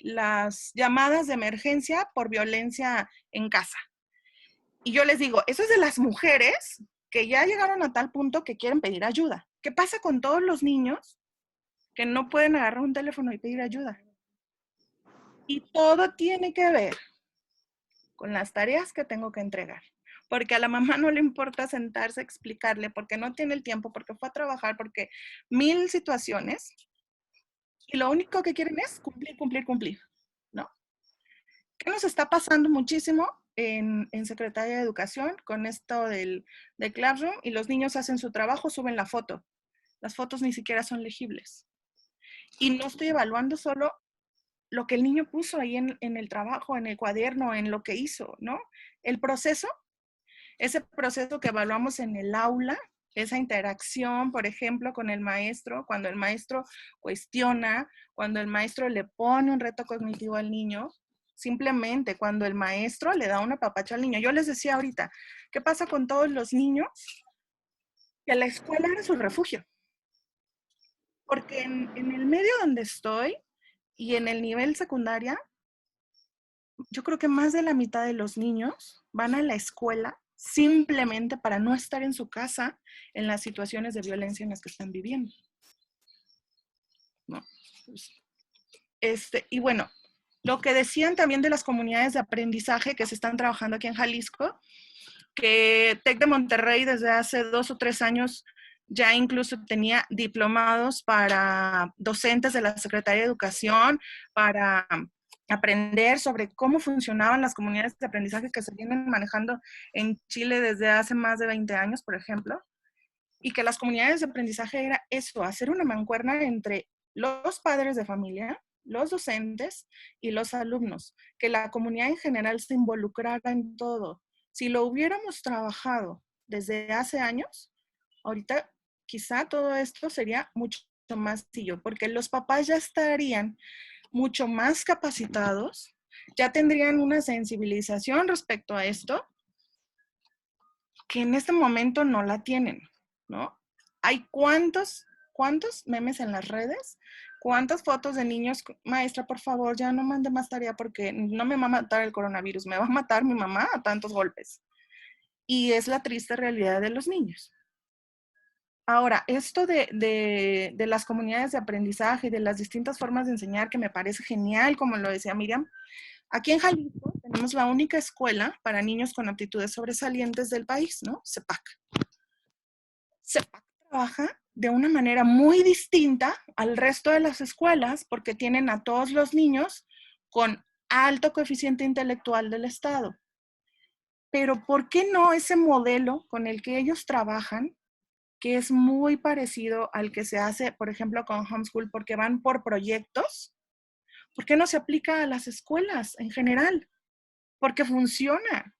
las llamadas de emergencia por violencia en casa. Y yo les digo, eso es de las mujeres que ya llegaron a tal punto que quieren pedir ayuda. ¿Qué pasa con todos los niños que no pueden agarrar un teléfono y pedir ayuda? Y todo tiene que ver con las tareas que tengo que entregar. Porque a la mamá no le importa sentarse a explicarle, porque no tiene el tiempo, porque fue a trabajar, porque 1000 situaciones. Y lo único que quieren es cumplir, cumplir, cumplir, ¿no? ¿Qué nos está pasando muchísimo en Secretaría de Educación con esto del Classroom? Y los niños hacen su trabajo, suben la foto. Las fotos ni siquiera son legibles. Y no estoy evaluando solo lo que el niño puso ahí en el trabajo, en el cuaderno, en lo que hizo, ¿no? El proceso, ese proceso que evaluamos en el aula, esa interacción, por ejemplo, con el maestro, cuando el maestro cuestiona, cuando el maestro le pone un reto cognitivo al niño, simplemente cuando el maestro le da una apapacho al niño. Yo les decía ahorita, ¿qué pasa con todos los niños? Que la escuela era su refugio. Porque en el medio donde estoy y en el nivel secundaria, yo creo que más de la mitad de los niños van a la escuela simplemente para no estar en su casa en las situaciones de violencia en las que están viviendo, ¿no? Y bueno, lo que decían también de las comunidades de aprendizaje que se están trabajando aquí en Jalisco, que TEC de Monterrey desde hace 2 o 3 años ya incluso tenía diplomados para docentes de la Secretaría de Educación, para aprender sobre cómo funcionaban las comunidades de aprendizaje que se vienen manejando en Chile desde hace más de 20 años, por ejemplo, y que las comunidades de aprendizaje era eso, hacer una mancuerna entre los padres de familia, los docentes y los alumnos, que la comunidad en general se involucrara en todo. Si lo hubiéramos trabajado desde hace años, ahorita quizá todo esto sería mucho más sencillo, porque los papás ya estarían mucho más capacitados, ya tendrían una sensibilización respecto a esto, que en este momento no la tienen, ¿no? Hay cuántos memes en las redes, cuántas fotos de niños, maestra, por favor, ya no mande más tarea porque no me va a matar el coronavirus, me va a matar mi mamá a tantos golpes. Y es la triste realidad de los niños. Ahora, esto de las comunidades de aprendizaje, de las distintas formas de enseñar, que me parece genial, como lo decía Miriam, aquí en Jalisco tenemos la única escuela para niños con aptitudes sobresalientes del país, ¿no? CEPAC. CEPAC trabaja de una manera muy distinta al resto de las escuelas porque tienen a todos los niños con alto coeficiente intelectual del estado. Pero ¿por qué no ese modelo con el que ellos trabajan, que es muy parecido al que se hace, por ejemplo, con Homeschool, porque van por proyectos? ¿Por qué no se aplica a las escuelas en general? Porque funciona.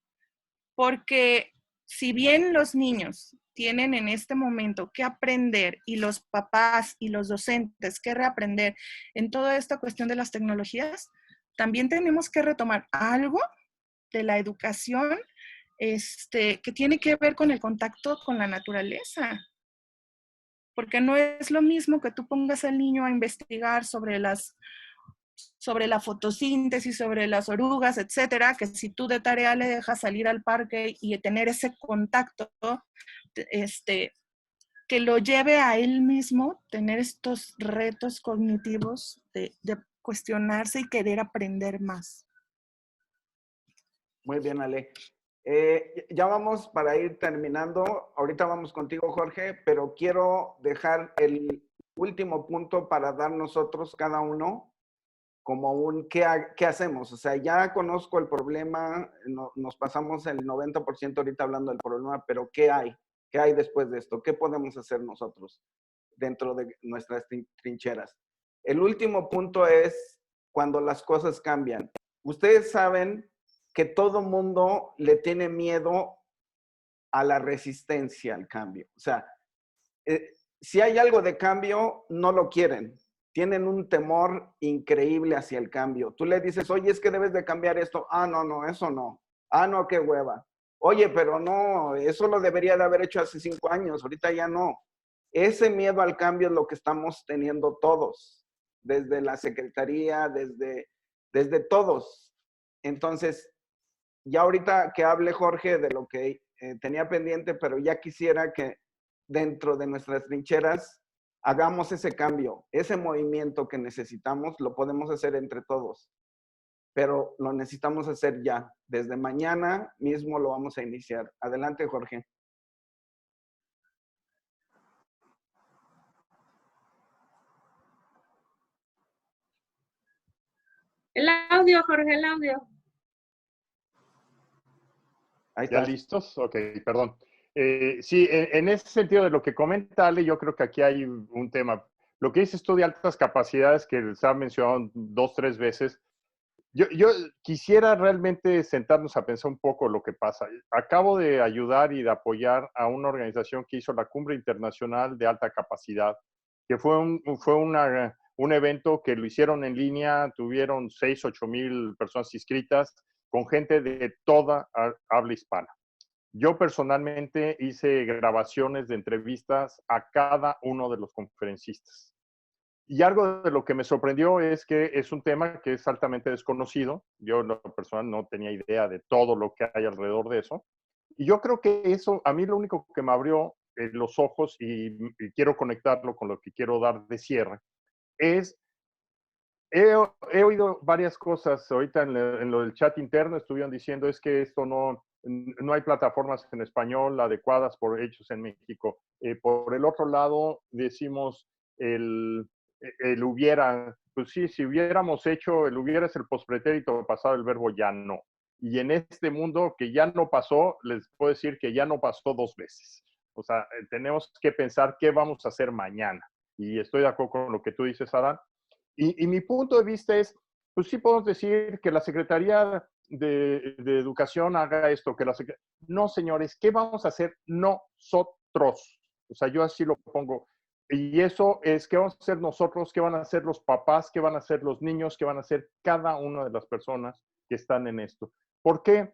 Porque si bien los niños tienen en este momento que aprender y los papás y los docentes que reaprender en toda esta cuestión de las tecnologías, también tenemos que retomar algo de la educación que tiene que ver con el contacto con la naturaleza. Porque no es lo mismo que tú pongas al niño a investigar sobre sobre la fotosíntesis, sobre las orugas, etcétera, que si tú de tarea le dejas salir al parque y tener ese contacto, que lo lleve a él mismo, tener estos retos cognitivos de cuestionarse y querer aprender más. Muy bien, Ale. Ya vamos para ir terminando. Ahorita vamos contigo, Jorge, pero quiero dejar el último punto para dar nosotros cada uno como un ¿qué hacemos? O sea, ya conozco el problema, nos pasamos el 90% ahorita hablando del problema, pero ¿qué hay? ¿Qué hay después de esto? ¿Qué podemos hacer nosotros dentro de nuestras trincheras? El último punto es cuando las cosas cambian. Ustedes saben que todo mundo le tiene miedo a la resistencia al cambio. O sea, si hay algo de cambio, no lo quieren. Tienen un temor increíble hacia el cambio. Tú le dices, oye, es que debes de cambiar esto. Ah, no, eso no. Ah, no, qué hueva. Oye, pero no, eso lo debería de haber hecho hace 5 años, ahorita ya no. Ese miedo al cambio es lo que estamos teniendo todos, desde la Secretaría, desde todos. Entonces, ya ahorita que hable Jorge de lo que tenía pendiente, pero ya quisiera que dentro de nuestras trincheras hagamos ese cambio, ese movimiento que necesitamos, lo podemos hacer entre todos. Pero lo necesitamos hacer ya. Desde mañana mismo lo vamos a iniciar. Adelante, Jorge. El audio, Jorge, el audio. Ahí está. ¿Ya listos? Ok, perdón. Sí, en ese sentido de lo que comenta Ale, yo creo que aquí hay un tema. Lo que dices tú de altas capacidades, que se ha mencionado 2, 3 veces, yo quisiera realmente sentarnos a pensar un poco lo que pasa. Acabo de ayudar y de apoyar a una organización que hizo la Cumbre Internacional de Alta Capacidad, que fue un evento que lo hicieron en línea, tuvieron 6, 8 mil personas inscritas, con gente de toda habla hispana. Yo personalmente hice grabaciones de entrevistas a cada uno de los conferencistas. Y algo de lo que me sorprendió es que es un tema que es altamente desconocido. Yo, en lo personal, no tenía idea de todo lo que hay alrededor de eso. Y yo creo que eso, a mí lo único que me abrió los ojos, y quiero conectarlo con lo que quiero dar de cierre, es, he oído varias cosas. Ahorita en lo del chat interno estuvieron diciendo es que esto no hay plataformas en español adecuadas por hechos en México. Por el otro lado, decimos el hubiera, pues sí, si hubiéramos hecho, el hubiera es el pospretérito pasado, el verbo ya no. Y en este mundo que ya no pasó, les puedo decir que ya no pasó 2 veces. O sea, tenemos que pensar qué vamos a hacer mañana. Y estoy de acuerdo con lo que tú dices, Adán. Y mi punto de vista es, pues sí podemos decir que la Secretaría de Educación haga esto, que no, señores, ¿qué vamos a hacer nosotros? O sea, yo así lo pongo. Y eso es, ¿qué vamos a hacer nosotros? ¿Qué van a hacer los papás? ¿Qué van a hacer los niños? ¿Qué van a hacer cada una de las personas que están en esto? Porque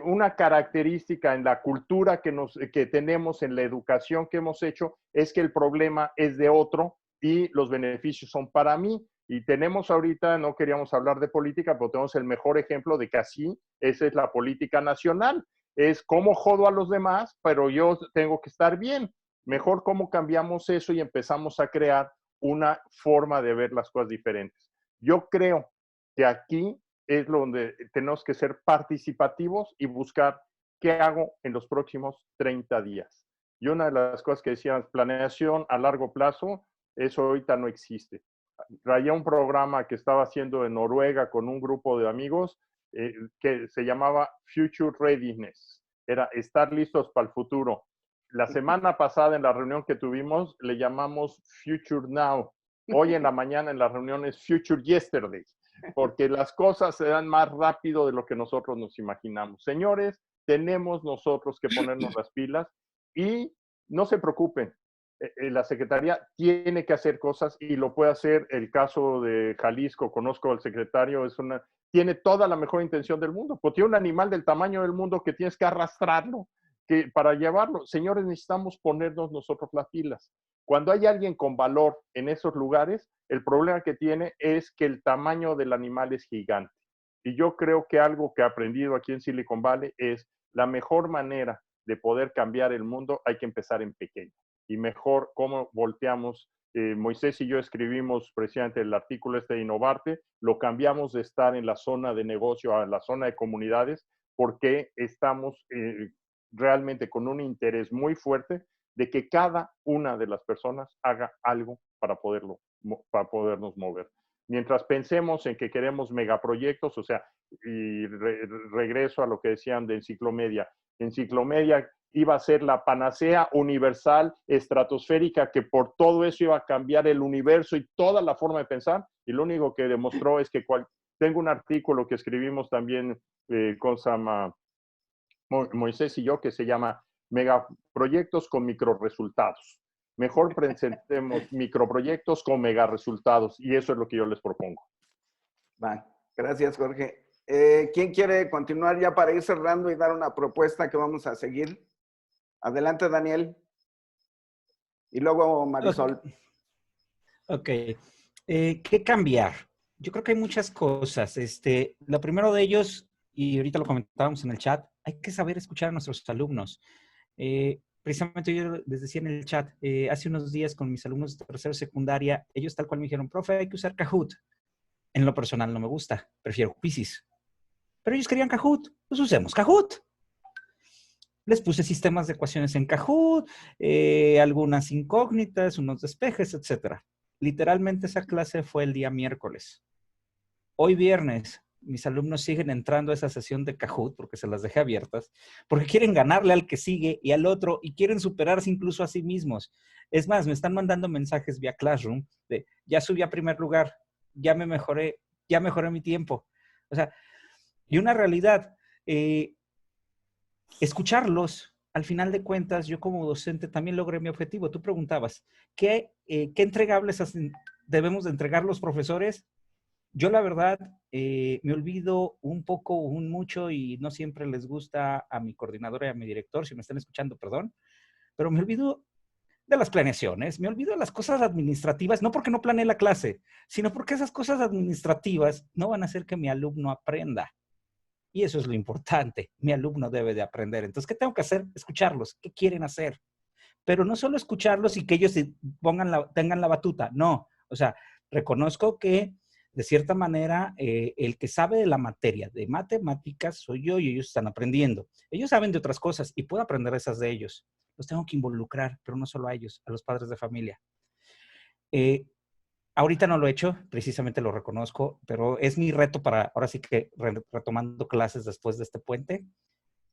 una característica en la cultura que tenemos, en la educación que hemos hecho, es que el problema es de otro y los beneficios son para mí. Y tenemos ahorita, no queríamos hablar de política, pero tenemos el mejor ejemplo de que así, esa es la política nacional. Es cómo jodo a los demás, pero yo tengo que estar bien. Mejor cómo cambiamos eso y empezamos a crear una forma de ver las cosas diferentes. Yo creo que aquí es donde tenemos que ser participativos y buscar qué hago en los próximos 30 días. Y una de las cosas que decían, planeación a largo plazo, eso ahorita no existe. Traía un programa que estaba haciendo en Noruega con un grupo de amigos que se llamaba Future Readiness. Era estar listos para el futuro. La semana pasada en la reunión que tuvimos le llamamos Future Now. Hoy en la mañana en la reunión es Future Yesterday, porque las cosas se dan más rápido de lo que nosotros nos imaginamos. Señores, tenemos nosotros que ponernos las pilas y no se preocupen. La Secretaría tiene que hacer cosas y lo puede hacer. El caso de Jalisco, conozco al secretario, tiene toda la mejor intención del mundo, porque tiene un animal del tamaño del mundo que tienes que arrastrarlo para llevarlo. Señores, necesitamos ponernos nosotros las pilas. Cuando hay alguien con valor en esos lugares, el problema que tiene es que el tamaño del animal es gigante. Y yo creo que algo que he aprendido aquí en Silicon Valley es la mejor manera de poder cambiar el mundo, hay que empezar en pequeño. Y mejor cómo volteamos. Moisés y yo escribimos precisamente el artículo de Innovarte, lo cambiamos de estar en la zona de negocio a la zona de comunidades, porque estamos realmente con un interés muy fuerte de que cada una de las personas haga algo para podernos mover. Mientras pensemos en que queremos megaproyectos, o sea, y regreso a lo que decían de Enciclomedia. Enciclomedia iba a ser la panacea universal, estratosférica, que por todo eso iba a cambiar el universo y toda la forma de pensar, y lo único que demostró es que tengo un artículo que escribimos también con Moisés y yo, que se llama Megaproyectos con microresultados. Mejor presentemos microproyectos con megaresultados, y eso es lo que yo les propongo. Va, gracias, Jorge. ¿Quién quiere continuar ya para ir cerrando y dar una propuesta que vamos a seguir? Adelante, Daniel. Y luego Marisol. Ok. ¿Qué cambiar? Yo creo que hay muchas cosas. Lo primero de ellos, y ahorita lo comentábamos en el chat, hay que saber escuchar a nuestros alumnos. Precisamente yo les decía en el chat, hace unos días con mis alumnos de tercero secundaria, ellos tal cual me dijeron, profe, hay que usar Kahoot. En lo personal no me gusta, prefiero Quizzes. Pero ellos querían Kahoot, pues usemos Kahoot. Les puse sistemas de ecuaciones en Kahoot, algunas incógnitas, unos despejes, etc. Literalmente esa clase fue el día miércoles. Hoy viernes, mis alumnos siguen entrando a esa sesión de Kahoot porque se las dejé abiertas, porque quieren ganarle al que sigue y al otro y quieren superarse incluso a sí mismos. Es más, me están mandando mensajes vía Classroom de, ya subí a primer lugar, ya mejoré mi tiempo. O sea, y una realidad, escucharlos, al final de cuentas, yo como docente también logré mi objetivo. Tú preguntabas, ¿qué entregables debemos de entregar los profesores? Yo la verdad me olvido un poco, un mucho, y no siempre les gusta a mi coordinadora y a mi director, si me están escuchando, perdón, pero me olvido de las planeaciones, me olvido de las cosas administrativas, no porque no planeé la clase, sino porque esas cosas administrativas no van a hacer que mi alumno aprenda. Y eso es lo importante. Mi alumno debe de aprender. Entonces, ¿qué tengo que hacer? Escucharlos. ¿Qué quieren hacer? Pero no solo escucharlos y que ellos tengan la batuta. No. O sea, reconozco que, de cierta manera, el que sabe de la materia de matemáticas soy yo y ellos están aprendiendo. Ellos saben de otras cosas y puedo aprender esas de ellos. Los tengo que involucrar, pero no solo a ellos, a los padres de familia. Ahorita no lo he hecho, precisamente lo reconozco, pero es mi reto para, ahora sí que retomando clases después de este puente,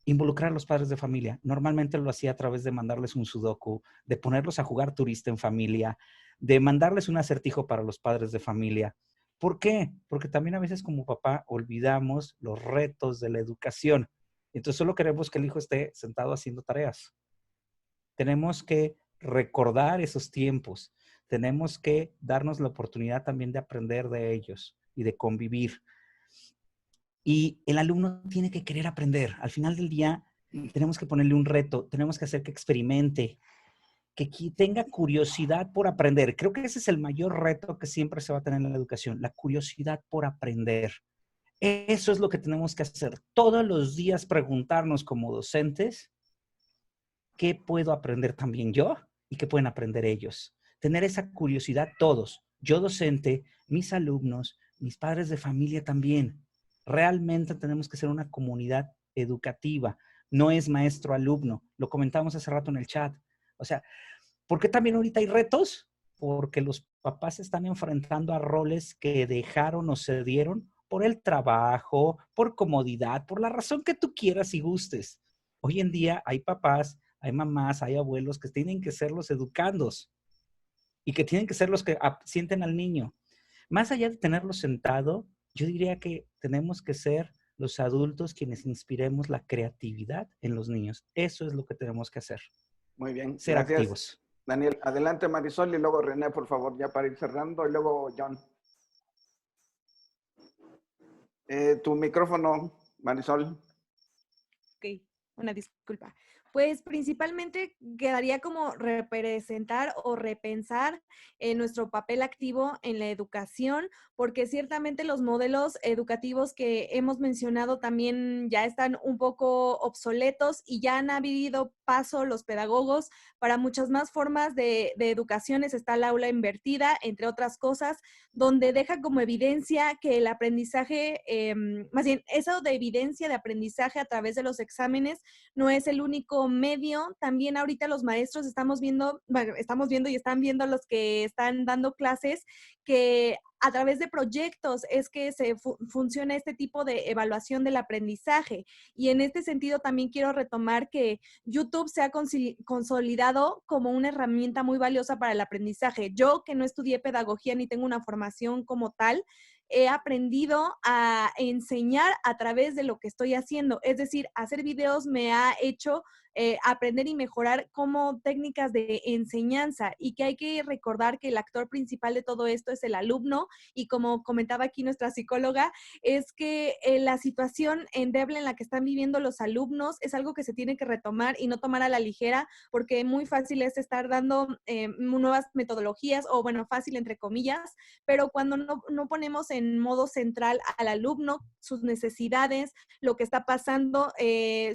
involucrar a los padres de familia. Normalmente lo hacía a través de mandarles un sudoku, de ponerlos a jugar turista en familia, de mandarles un acertijo para los padres de familia. ¿Por qué? Porque también a veces como papá olvidamos los retos de la educación. Entonces solo queremos que el hijo esté sentado haciendo tareas. Tenemos que recordar esos tiempos. Tenemos que darnos la oportunidad también de aprender de ellos y de convivir. Y el alumno tiene que querer aprender. Al final del día, tenemos que ponerle un reto, tenemos que hacer que experimente, que tenga curiosidad por aprender. Creo que ese es el mayor reto que siempre se va a tener en la educación, la curiosidad por aprender. Eso es lo que tenemos que hacer. Todos los días preguntarnos como docentes, ¿qué puedo aprender también yo y qué pueden aprender ellos? Tener esa curiosidad todos, yo docente, mis alumnos, mis padres de familia también. Realmente tenemos que ser una comunidad educativa, no es maestro-alumno. Lo comentamos hace rato en el chat. O sea, ¿por qué también ahorita hay retos? Porque los papás se están enfrentando a roles que dejaron o cedieron por el trabajo, por comodidad, por la razón que tú quieras y gustes. Hoy en día hay papás, hay mamás, hay abuelos que tienen que ser los educandos y que tienen que ser los que sienten al niño. Más allá de tenerlo sentado, yo diría que tenemos que ser los adultos quienes inspiremos la creatividad en los niños. Eso es lo que tenemos que hacer. Muy bien. Ser gracias, activos. Daniel. Adelante, Marisol, y luego René, por favor, ya para ir cerrando, y luego John. Tu micrófono, Marisol. Ok, una disculpa. Pues principalmente quedaría como representar o repensar nuestro papel activo en la educación, porque ciertamente los modelos educativos que hemos mencionado también ya están un poco obsoletos y ya han habido paso los pedagogos para muchas más formas de educaciones. Está el aula invertida, entre otras cosas, donde deja como evidencia que el aprendizaje, más bien eso de evidencia de aprendizaje a través de los exámenes, no es el único medio. También ahorita los maestros estamos viendo y están viendo los que están dando clases que a través de proyectos es que funciona este tipo de evaluación del aprendizaje. Y en este sentido también quiero retomar que YouTube se ha consolidado como una herramienta muy valiosa para el aprendizaje. Yo, que no estudié pedagogía ni tengo una formación como tal, he aprendido a enseñar a través de lo que estoy haciendo. Es decir, hacer videos me ha hecho aprender y mejorar como técnicas de enseñanza, y que hay que recordar que el actor principal de todo esto es el alumno, y como comentaba aquí nuestra psicóloga, es que la situación endeble en la que están viviendo los alumnos es algo que se tiene que retomar y no tomar a la ligera, porque muy fácil es estar dando nuevas metodologías, o bueno, fácil entre comillas, pero cuando no ponemos en modo central al alumno, sus necesidades, lo que está pasando,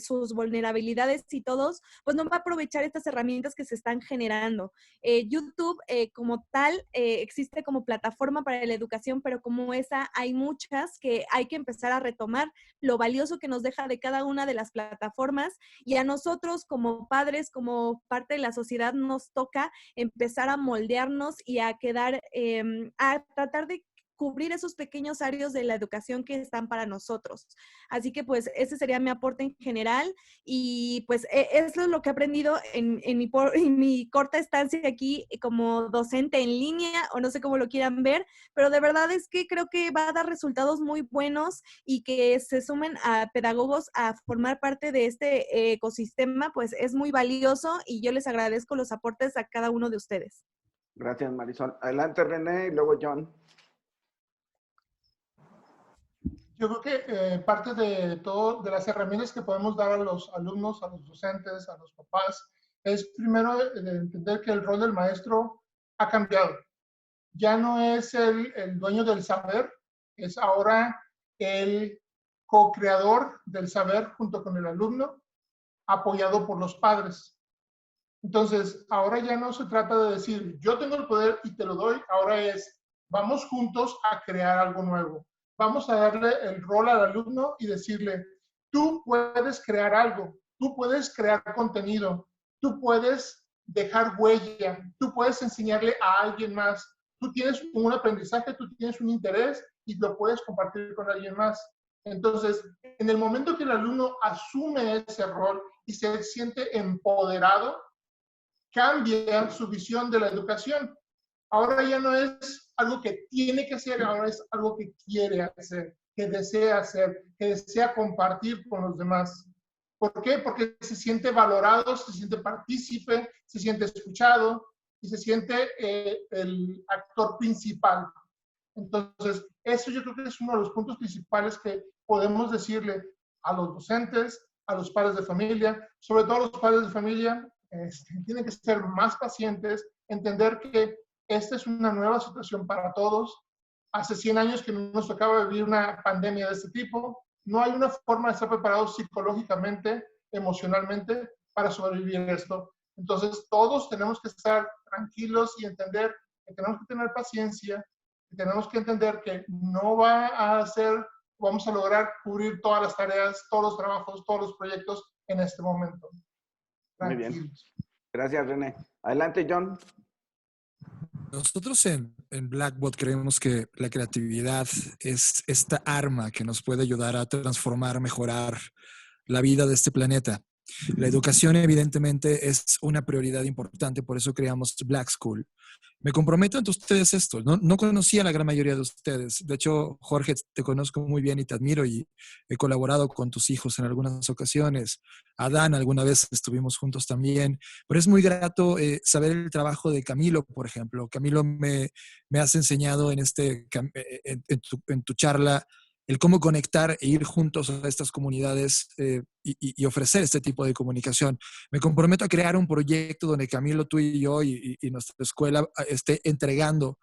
sus vulnerabilidades y todos, pues no va a aprovechar estas herramientas que se están generando. YouTube como tal existe como plataforma para la educación, pero como esa hay muchas que hay que empezar a retomar lo valioso que nos deja de cada una de las plataformas, y a nosotros como padres, como parte de la sociedad, nos toca empezar a moldearnos y a quedar, a tratar de cubrir esos pequeños áreas de la educación que están para nosotros. Así que pues ese sería mi aporte en general, y pues eso es lo que he aprendido en mi corta estancia aquí como docente en línea, o no sé cómo lo quieran ver, pero de verdad es que creo que va a dar resultados muy buenos, y que se sumen a pedagogos a formar parte de este ecosistema, pues es muy valioso, y yo les agradezco los aportes a cada uno de ustedes. Gracias, Marisol. Adelante, René, y luego John. Yo creo que parte de todo, de las herramientas que podemos dar a los alumnos, a los docentes, a los papás, es primero entender que el rol del maestro ha cambiado. Ya no es el dueño del saber, es ahora el co-creador del saber junto con el alumno, apoyado por los padres. Entonces, ahora ya no se trata de decir, yo tengo el poder y te lo doy, ahora es, vamos juntos a crear algo nuevo. Vamos a darle el rol al alumno y decirle, tú puedes crear algo, tú puedes crear contenido, tú puedes dejar huella, tú puedes enseñarle a alguien más, tú tienes un aprendizaje, tú tienes un interés y lo puedes compartir con alguien más. Entonces, en el momento que el alumno asume ese rol y se siente empoderado, cambia su visión de la educación. Ahora ya no es algo que tiene que hacer, ahora es algo que quiere hacer, que desea compartir con los demás. ¿Por qué? Porque se siente valorado, se siente partícipe, se siente escuchado y se siente el actor principal. Entonces, eso yo creo que es uno de los puntos principales que podemos decirle a los docentes, a los padres de familia, sobre todo a los padres de familia, tienen que ser más pacientes, entender que esta es una nueva situación para todos. Hace 100 años que nos tocaba vivir una pandemia de este tipo. No hay una forma de estar preparados psicológicamente, emocionalmente, para sobrevivir esto. Entonces, todos tenemos que estar tranquilos y entender que tenemos que tener paciencia, que tenemos que entender que no vamos a lograr cubrir todas las tareas, todos los trabajos, todos los proyectos en este momento. Muy bien. Gracias, René. Adelante, John. Nosotros en Blackbot creemos que la creatividad es esta arma que nos puede ayudar a transformar, mejorar la vida de este planeta. La educación evidentemente es una prioridad importante, por eso creamos Black School. Me comprometo ante ustedes esto. No conocía a la gran mayoría de ustedes. De hecho, Jorge, te conozco muy bien y te admiro, y he colaborado con tus hijos en algunas ocasiones. Adán, alguna vez estuvimos juntos también. Pero es muy grato saber el trabajo de Camilo, por ejemplo. Camilo, me has enseñado en tu charla el cómo conectar e ir juntos a estas comunidades y ofrecer este tipo de comunicación. Me comprometo a crear un proyecto donde Camilo, tú y yo y nuestra escuela esté entregando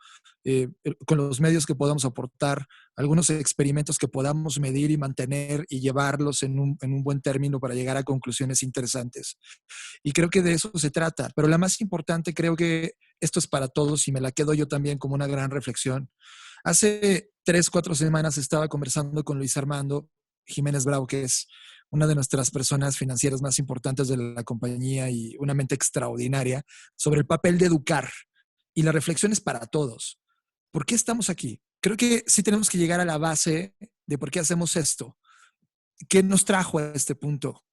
con los medios que podamos aportar algunos experimentos que podamos medir y mantener y llevarlos en un buen término para llegar a conclusiones interesantes. Y creo que de eso se trata. Pero la más importante, creo que esto es para todos y me la quedo yo también como una gran reflexión. Hace 3, 4 semanas estaba conversando con Luis Armando Jiménez Bravo, que es una de nuestras personas financieras más importantes de la compañía y una mente extraordinaria, sobre el papel de educar. Y la reflexión es para todos. ¿Por qué estamos aquí? Creo que sí tenemos que llegar a la base de por qué hacemos esto. ¿Qué nos trajo a este punto?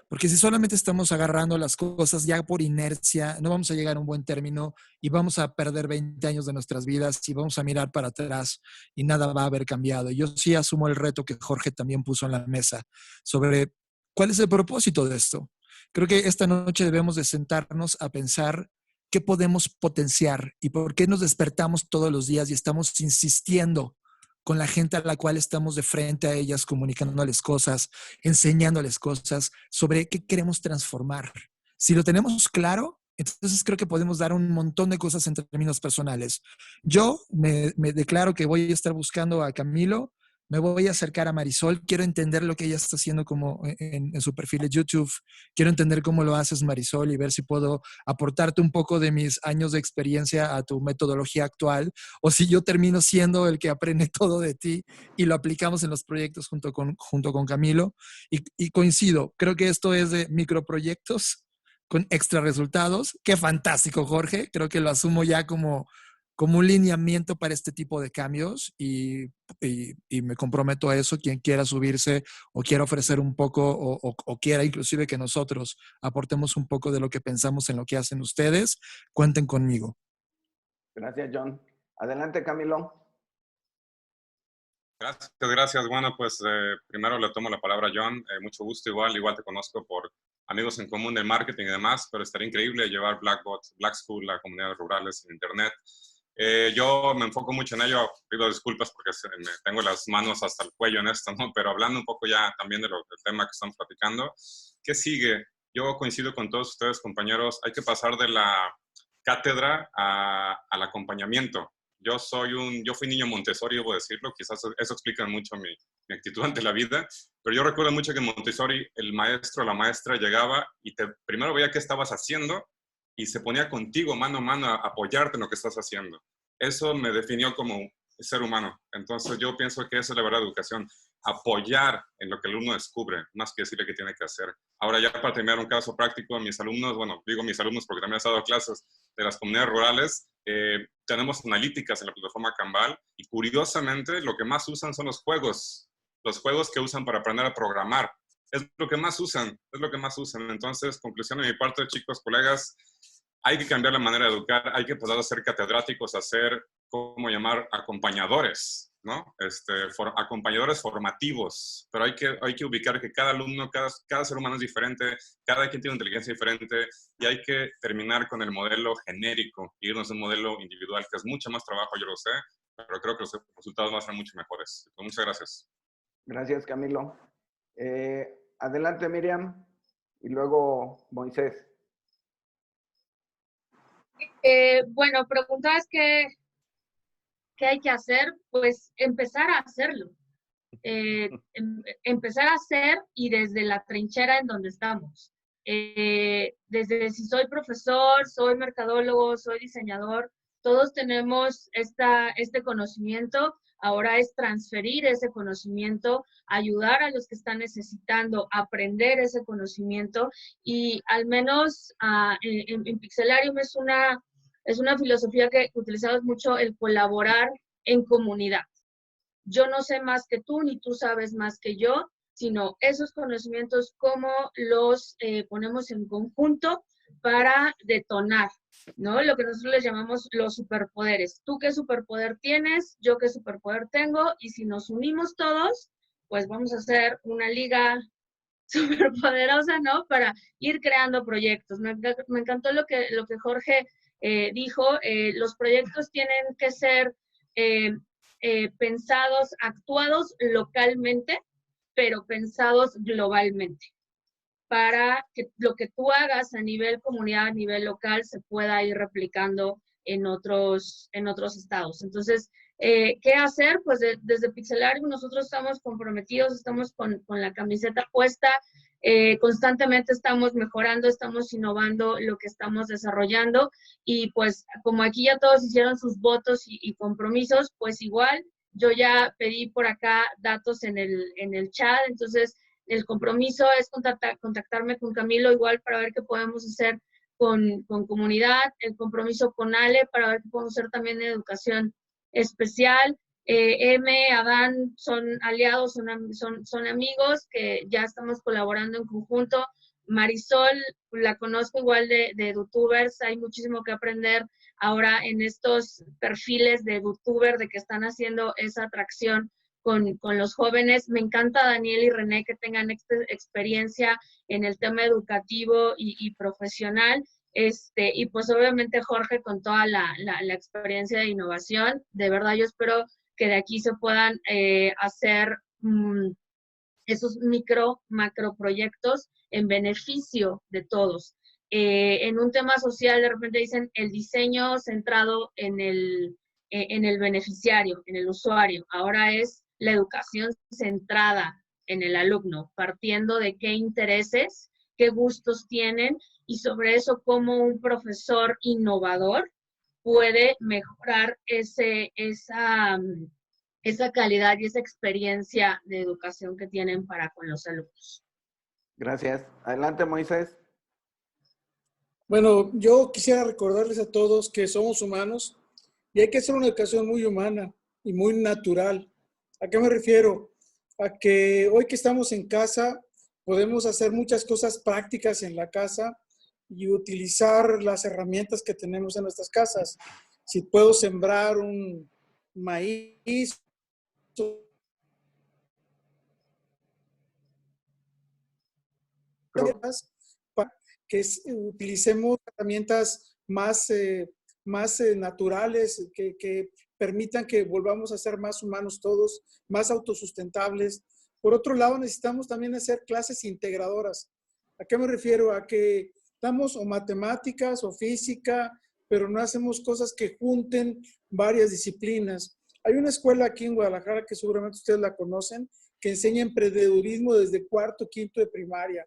Porque si solamente estamos agarrando las cosas ya por inercia, no vamos a llegar a un buen término y vamos a perder 20 años de nuestras vidas y vamos a mirar para atrás y nada va a haber cambiado. Yo sí asumo el reto que Jorge también puso en la mesa sobre cuál es el propósito de esto. Creo que esta noche debemos de sentarnos a pensar qué podemos potenciar y por qué nos despertamos todos los días y estamos insistiendo con la gente a la cual estamos de frente a ellas, comunicándoles cosas, enseñándoles cosas sobre qué queremos transformar. Si lo tenemos claro, entonces creo que podemos dar un montón de cosas en términos personales. Yo me declaro que voy a estar buscando a Camilo, me voy a acercar a Marisol, quiero entender lo que ella está haciendo como en su perfil de YouTube, quiero entender cómo lo haces, Marisol, y ver si puedo aportarte un poco de mis años de experiencia a tu metodología actual, o si yo termino siendo el que aprende todo de ti y lo aplicamos en los proyectos junto con Camilo. Y coincido, creo que esto es de microproyectos con extra resultados. Qué fantástico, Jorge, creo que lo asumo ya como un lineamiento para este tipo de cambios y me comprometo a eso. Quien quiera subirse o quiera ofrecer un poco o quiera inclusive que nosotros aportemos un poco de lo que pensamos en lo que hacen ustedes, cuenten conmigo. Gracias, John. Adelante, Camilo. Gracias. Bueno, pues primero le tomo la palabra a John. Mucho gusto, igual te conozco por amigos en común del marketing y demás, pero estaría increíble llevar Black School a comunidades rurales en Internet. Yo me enfoco mucho en ello, pido disculpas porque tengo las manos hasta el cuello en esto, ¿no? Pero hablando un poco ya también del tema que estamos platicando, ¿qué sigue? Yo coincido con todos ustedes, compañeros, hay que pasar de la cátedra al acompañamiento. Yo fui niño Montessori, debo decirlo, quizás eso explica mucho mi actitud ante la vida, pero yo recuerdo mucho que en Montessori el maestro o la maestra llegaba y primero veía qué estabas haciendo y se ponía contigo mano a mano a apoyarte en lo que estás haciendo. Eso me definió como ser humano. Entonces yo pienso que eso es la verdadera educación, apoyar en lo que el alumno descubre, más que decirle qué tiene que hacer. Ahora ya para terminar un caso práctico, mis alumnos, bueno, digo mis alumnos porque también he dado clases de las comunidades rurales, tenemos analíticas en la plataforma Canval y curiosamente lo que más usan son los juegos que usan para aprender a programar. Es lo que más usan. Entonces, conclusión de mi parte, chicos, colegas, hay que cambiar la manera de educar, hay que pasar a ser catedráticos, a ser, ¿cómo llamar? Acompañadores, ¿no? Acompañadores formativos, pero hay que ubicar que cada alumno, cada ser humano es diferente, cada quien tiene una inteligencia diferente y hay que terminar con el modelo genérico, irnos a un modelo individual, que es mucho más trabajo, yo lo sé, pero creo que los resultados van a ser mucho mejores. Entonces, muchas gracias. Gracias, Camilo. Adelante, Miriam, y luego Moisés. Bueno, preguntabas qué hay que hacer, pues empezar a hacerlo. Empezar a hacer y desde la trinchera en donde estamos. Desde si soy profesor, soy mercadólogo, soy diseñador, todos tenemos este conocimiento. Ahora es transferir ese conocimiento, ayudar a los que están necesitando aprender ese conocimiento y al menos en Pixelarium es una filosofía que utilizamos mucho, el colaborar en comunidad. Yo no sé más que tú, ni tú sabes más que yo, sino esos conocimientos, cómo los ponemos en conjunto para detonar, ¿no? Lo que nosotros les llamamos los superpoderes. ¿Tú qué superpoder tienes? ¿Yo qué superpoder tengo? Y si nos unimos todos, pues vamos a hacer una liga superpoderosa, ¿no? Para ir creando proyectos. Me encantó lo que Jorge dijo. Los proyectos tienen que ser pensados, actuados localmente, pero pensados globalmente, para que lo que tú hagas a nivel comunidad, a nivel local, se pueda ir replicando en otros estados. Entonces, ¿qué hacer? Pues desde Pixelarium nosotros estamos comprometidos, estamos con la camiseta puesta, constantemente estamos mejorando, estamos innovando lo que estamos desarrollando, y pues como aquí ya todos hicieron sus votos y compromisos, pues igual yo ya pedí por acá datos en el chat, entonces el compromiso es contactarme con Camilo igual para ver qué podemos hacer con comunidad, el compromiso con Ale para ver qué podemos hacer también en educación especial. Adán son aliados, son amigos que ya estamos colaborando en conjunto. Marisol, la conozco igual de YouTubers, hay muchísimo que aprender ahora en estos perfiles de YouTuber, de que están haciendo esa atracción con los jóvenes. Me encanta Daniel y René que tengan experiencia en el tema educativo y profesional. Y pues obviamente Jorge con toda la experiencia de innovación. De verdad yo espero que de aquí se puedan hacer esos macro proyectos en beneficio de todos. En un tema social de repente dicen el diseño centrado en el beneficiario, en el usuario. Ahora es la educación centrada en el alumno, partiendo de qué intereses, qué gustos tienen, y sobre eso cómo un profesor innovador puede mejorar esa calidad y esa experiencia de educación que tienen para con los alumnos. Gracias. Adelante, Moisés. Bueno, yo quisiera recordarles a todos que somos humanos y hay que hacer una educación muy humana y muy natural. ¿A qué me refiero? A que hoy que estamos en casa podemos hacer muchas cosas prácticas en la casa y utilizar las herramientas que tenemos en nuestras casas. Si puedo sembrar un maíz, que utilicemos herramientas más naturales, que permitan que volvamos a ser más humanos todos, más autosustentables. Por otro lado, necesitamos también hacer clases integradoras. ¿A qué me refiero? A que damos o matemáticas o física, pero no hacemos cosas que junten varias disciplinas. Hay una escuela aquí en Guadalajara que seguramente ustedes la conocen, que enseña emprendedurismo desde cuarto, quinto de primaria.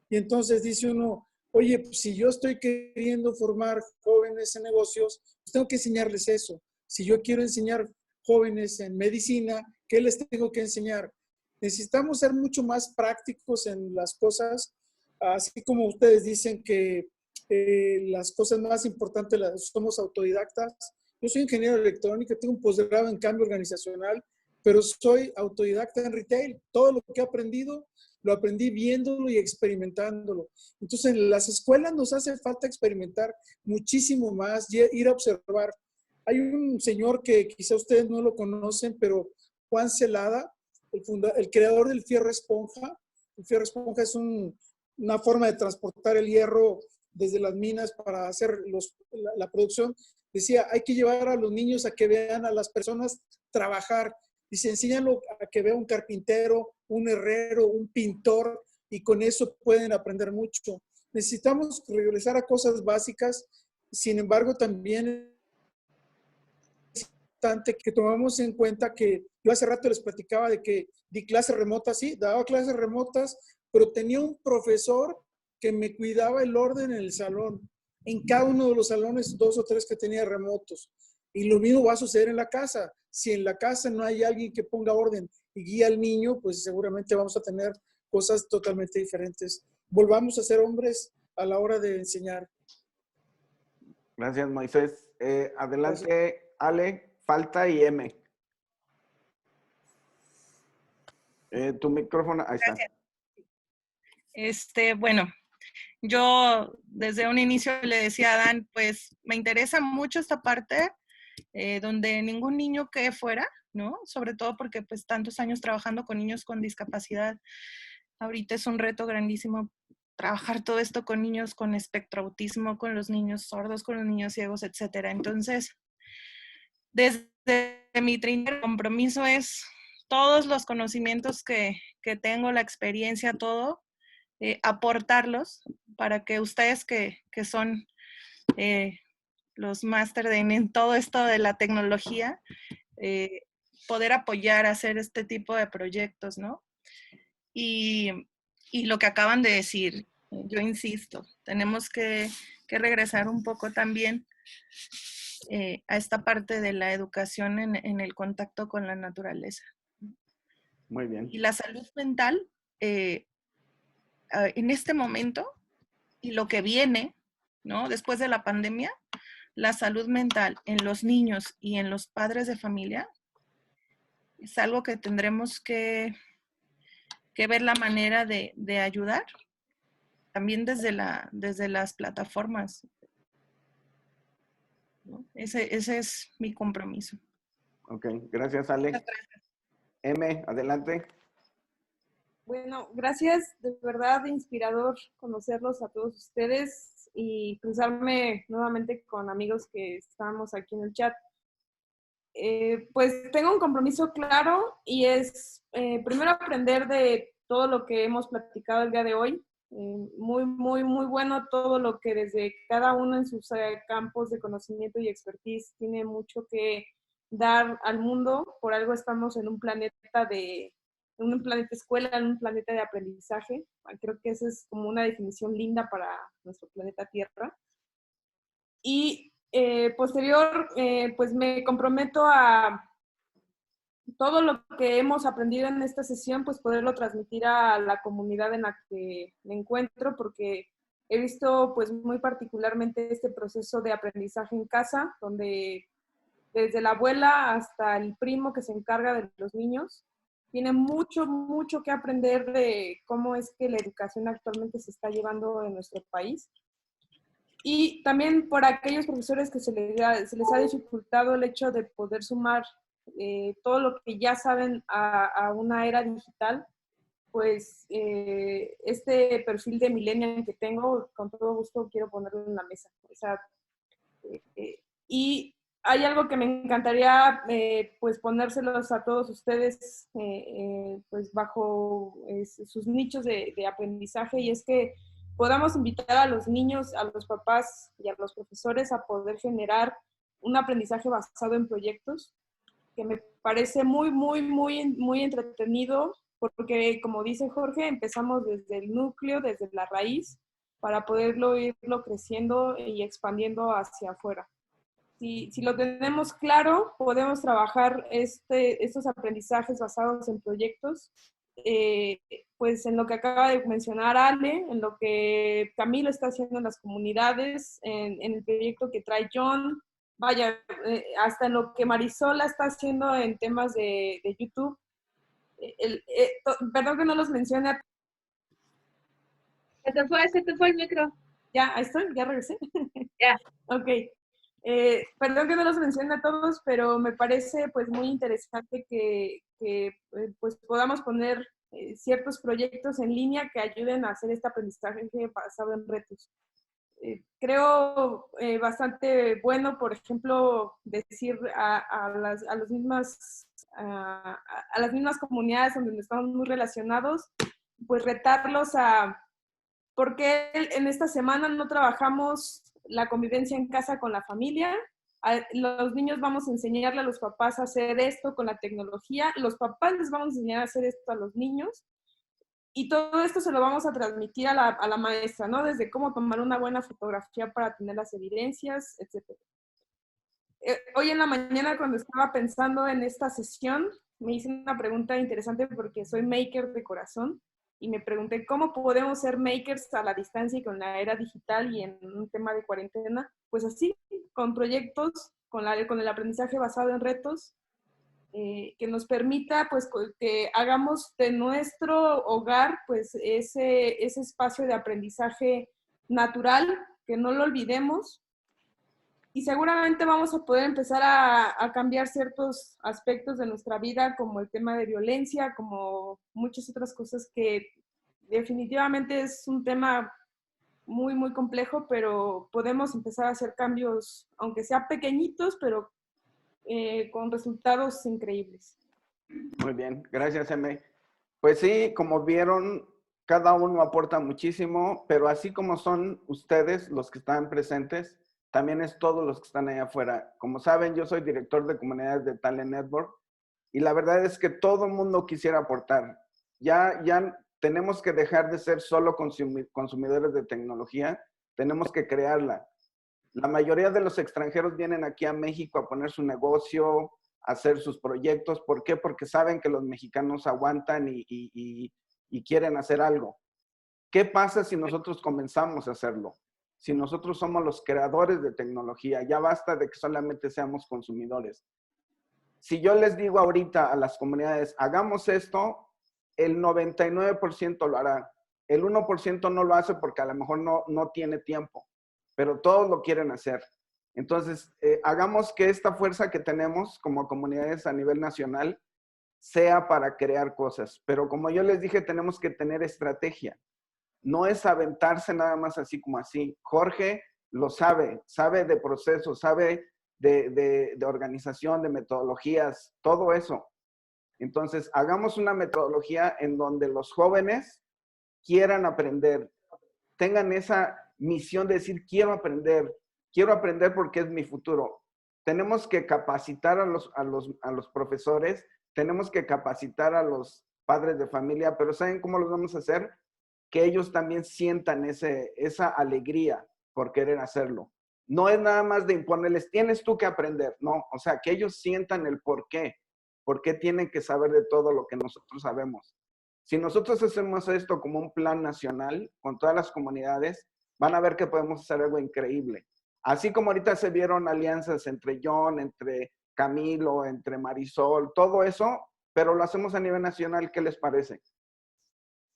Y entonces dice uno, oye, pues si yo estoy queriendo formar jóvenes en negocios, pues tengo que enseñarles eso. Si yo quiero enseñar jóvenes en medicina, ¿qué les tengo que enseñar? Necesitamos ser mucho más prácticos en las cosas, así como ustedes dicen que las cosas más importantes somos autodidactas. Yo soy ingeniero electrónico, tengo un posgrado en cambio organizacional, pero soy autodidacta en retail. Todo lo que he aprendido, lo aprendí viéndolo y experimentándolo. Entonces, en las escuelas nos hace falta experimentar muchísimo más, ir a observar. Hay un señor que quizá ustedes no lo conocen, pero Juan Celada, el creador del fierro esponja. El fierro esponja es una forma de transportar el hierro desde las minas para hacer la producción. Decía, hay que llevar a los niños a que vean a las personas trabajar. Dice, enséñalo a que vea un carpintero, un herrero, un pintor, y con eso pueden aprender mucho. Necesitamos regresar a cosas básicas. Sin embargo, también es importante que tomamos en cuenta que yo hace rato les platicaba de que di clases remotas, sí, daba clases remotas, pero tenía un profesor que me cuidaba el orden en el salón. En cada uno de los salones, 2 o 3 que tenía remotos. Y lo mismo va a suceder en la casa. Si en la casa no hay alguien que ponga orden y guía al niño, pues seguramente vamos a tener cosas totalmente diferentes. Volvamos a ser hombres a la hora de enseñar. Gracias, Moisés. Adelante, gracias. Ale, Falta y M. Tu micrófono, ahí está. Gracias. Bueno, yo desde un inicio le decía a Dan, pues me interesa mucho esta parte donde ningún niño quede fuera, ¿no? Sobre todo porque pues tantos años trabajando con niños con discapacidad, ahorita es un reto grandísimo trabajar todo esto con niños con espectro autismo, con los niños sordos, con los niños ciegos, etcétera. Entonces, Desde mi trinchera, el compromiso es todos los conocimientos que tengo, la experiencia, todo, aportarlos para que ustedes que son los máster en todo esto de la tecnología, poder apoyar a hacer este tipo de proyectos, ¿no? Y lo que acaban de decir, yo insisto, tenemos que regresar un poco también a esta parte de la educación en el contacto con la naturaleza. Muy bien. Y la salud mental, en este momento, y lo que viene, ¿no? Después de la pandemia, la salud mental en los niños y en los padres de familia es algo que tendremos que ver la manera de ayudar, también desde las plataformas, ¿no? Ese es mi compromiso. Ok, gracias, Ale. M, adelante. Bueno, gracias, de verdad inspirador conocerlos a todos ustedes y cruzarme nuevamente con amigos que estamos aquí en el chat. Pues tengo un compromiso claro y es primero aprender de todo lo que hemos platicado el día de hoy. Muy, muy, muy bueno todo lo que desde cada uno en sus campos de conocimiento y expertise tiene mucho que dar al mundo. Por algo estamos en un planeta escuela, en un planeta de aprendizaje. Creo que esa es como una definición linda para nuestro planeta Tierra. Y posterior, pues me comprometo a todo lo que hemos aprendido en esta sesión, pues poderlo transmitir a la comunidad en la que me encuentro, porque he visto pues muy particularmente este proceso de aprendizaje en casa, donde desde la abuela hasta el primo que se encarga de los niños, tiene mucho, mucho que aprender de cómo es que la educación actualmente se está llevando en nuestro país. Y también por aquellos profesores que se les ha dificultado el hecho de poder sumar todo lo que ya saben a una era digital, pues este perfil de millennial que tengo, con todo gusto quiero ponerlo en la mesa. O sea, y hay algo que me encantaría pues ponérselos a todos ustedes pues bajo sus nichos de aprendizaje, y es que podamos invitar a los niños, a los papás y a los profesores a poder generar un aprendizaje basado en proyectos, que me parece muy, muy, muy, muy entretenido, porque como dice Jorge, empezamos desde el núcleo, desde la raíz, para poderlo irlo creciendo y expandiendo hacia afuera. Si lo tenemos claro, podemos trabajar estos aprendizajes basados en proyectos, pues en lo que acaba de mencionar Ale, en lo que Camilo está haciendo en las comunidades, en el proyecto que trae John, vaya, hasta en lo que Marisola está haciendo en temas de YouTube. Perdón que no los mencione. Se te fue el micro. Ya, ahí estoy, ya regresé. Ya. Ok. Perdón que no los mencione a todos, pero me parece pues muy interesante que pues podamos poner ciertos proyectos en línea que ayuden a hacer este aprendizaje basado en retos. Creo bastante bueno, por ejemplo, decir a las mismas comunidades donde estamos muy relacionados, pues retarlos a por qué en esta semana no trabajamos la convivencia en casa con la familia. Los niños vamos a enseñarle a los papás a hacer esto con la tecnología, los papás les vamos a enseñar a hacer esto a los niños, y todo esto se lo vamos a transmitir a la maestra, ¿no? Desde cómo tomar una buena fotografía para tener las evidencias, etc. Hoy en la mañana, cuando estaba pensando en esta sesión, me hice una pregunta interesante porque soy maker de corazón, y me pregunté cómo podemos ser makers a la distancia y con la era digital y en un tema de cuarentena. Pues así, con proyectos, con el aprendizaje basado en retos, que nos permita pues que hagamos de nuestro hogar pues ese espacio de aprendizaje natural, que no lo olvidemos. Y seguramente vamos a poder empezar a cambiar ciertos aspectos de nuestra vida, como el tema de violencia, como muchas otras cosas que definitivamente es un tema muy, muy complejo, pero podemos empezar a hacer cambios, aunque sea pequeñitos, pero con resultados increíbles. Muy bien, gracias, M. Pues sí, como vieron, cada uno aporta muchísimo, pero así como son ustedes los que están presentes, también es todos los que están allá afuera. Como saben, yo soy director de comunidades de Talent Network y la verdad es que todo el mundo quisiera aportar. Ya tenemos que dejar de ser solo consumidores de tecnología, tenemos que crearla. La mayoría de los extranjeros vienen aquí a México a poner su negocio, a hacer sus proyectos. ¿Por qué? Porque saben que los mexicanos aguantan y quieren hacer algo. ¿Qué pasa si nosotros comenzamos a hacerlo? Si nosotros somos los creadores de tecnología, ya basta de que solamente seamos consumidores. Si yo les digo ahorita a las comunidades, hagamos esto, el 99% lo hará. El 1% no lo hace porque a lo mejor no tiene tiempo, pero todos lo quieren hacer. Entonces, hagamos que esta fuerza que tenemos como comunidades a nivel nacional sea para crear cosas. Pero como yo les dije, tenemos que tener estrategia. No es aventarse nada más así como así. Jorge lo sabe de procesos, sabe de organización, de metodologías, todo eso. Entonces, hagamos una metodología en donde los jóvenes quieran aprender, tengan esa misión de decir, quiero aprender porque es mi futuro. Tenemos que capacitar a los profesores, tenemos que capacitar a los padres de familia, pero ¿saben cómo los vamos a hacer? Que ellos también sientan esa alegría por querer hacerlo. No es nada más de imponerles, tienes tú que aprender, no, o sea, que ellos sientan el por qué tienen que saber de todo lo que nosotros sabemos. Si nosotros hacemos esto como un plan nacional con todas las comunidades, van a ver que podemos hacer algo increíble. Así como ahorita se vieron alianzas entre John, entre Camilo, entre Marisol, todo eso, pero lo hacemos a nivel nacional, ¿qué les parece?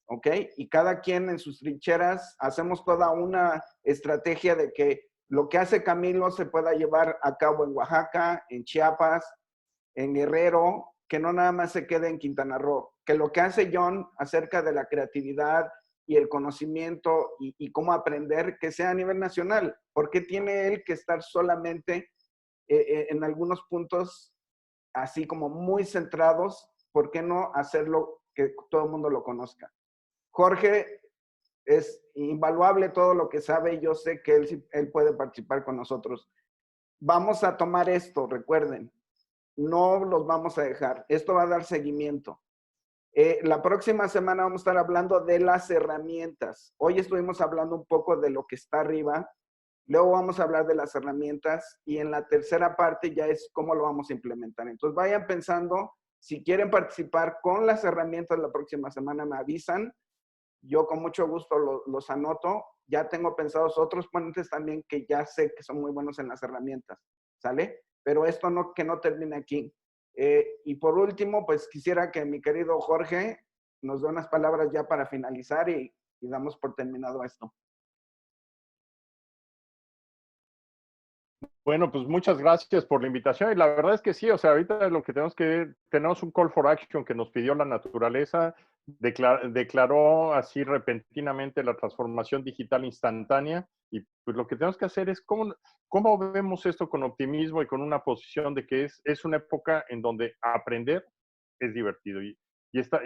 ¿Ok? Y cada quien en sus trincheras hacemos toda una estrategia de que lo que hace Camilo se pueda llevar a cabo en Oaxaca, en Chiapas, en Guerrero, que no nada más se quede en Quintana Roo. Que lo que hace John acerca de la creatividad y el conocimiento y cómo aprender, que sea a nivel nacional. ¿Por qué tiene él que estar solamente en algunos puntos así como muy centrados? ¿Por qué no hacerlo que todo el mundo lo conozca? Jorge es invaluable todo lo que sabe y yo sé que él puede participar con nosotros. Vamos a tomar esto, recuerden, no los vamos a dejar. Esto va a dar seguimiento. La próxima semana vamos a estar hablando de las herramientas. Hoy estuvimos hablando un poco de lo que está arriba. Luego vamos a hablar de las herramientas y en la tercera parte ya es cómo lo vamos a implementar. Entonces vayan pensando, si quieren participar con las herramientas la próxima semana me avisan. Yo con mucho gusto los anoto. Ya tengo pensados otros ponentes también que ya sé que son muy buenos en las herramientas. ¿Sale? Pero esto que no termine aquí. Y por último, pues quisiera que mi querido Jorge nos dé unas palabras ya para finalizar y damos por terminado esto. Bueno, pues muchas gracias por la invitación y la verdad es que sí, o sea, ahorita lo que tenemos un call for action que nos pidió la naturaleza, declaró así repentinamente la transformación digital instantánea y pues lo que tenemos que hacer es cómo vemos esto con optimismo y con una posición de que es una época en donde aprender es divertido y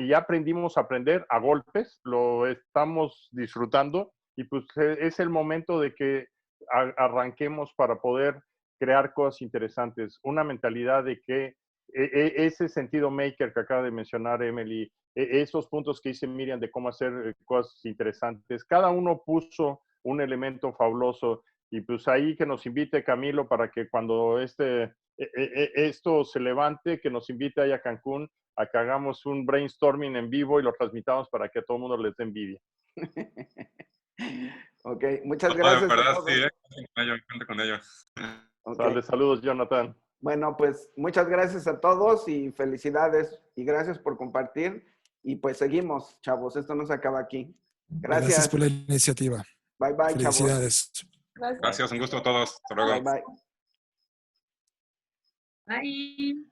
ya aprendimos a aprender a golpes, lo estamos disfrutando y pues es el momento de que arranquemos para poder crear cosas interesantes, una mentalidad de que ese sentido maker que acaba de mencionar Emily, esos puntos que dice Miriam de cómo hacer cosas interesantes, cada uno puso un elemento fabuloso y pues ahí que nos invite Camilo para que cuando esto se levante, que nos invite ahí a Cancún a que hagamos un brainstorming en vivo y lo transmitamos para que a todo el mundo les dé envidia. Ok, muchas gracias. De verdad, sí, cuento con ello. Okay. Saludos, Jonathan. Bueno, pues muchas gracias a todos y felicidades y gracias por compartir. Y pues seguimos, chavos, esto no se acaba aquí. Gracias por la iniciativa. Bye, bye, felicidades. Chavos. Gracias, un gusto a todos. Hasta luego. Bye, bye. Bye.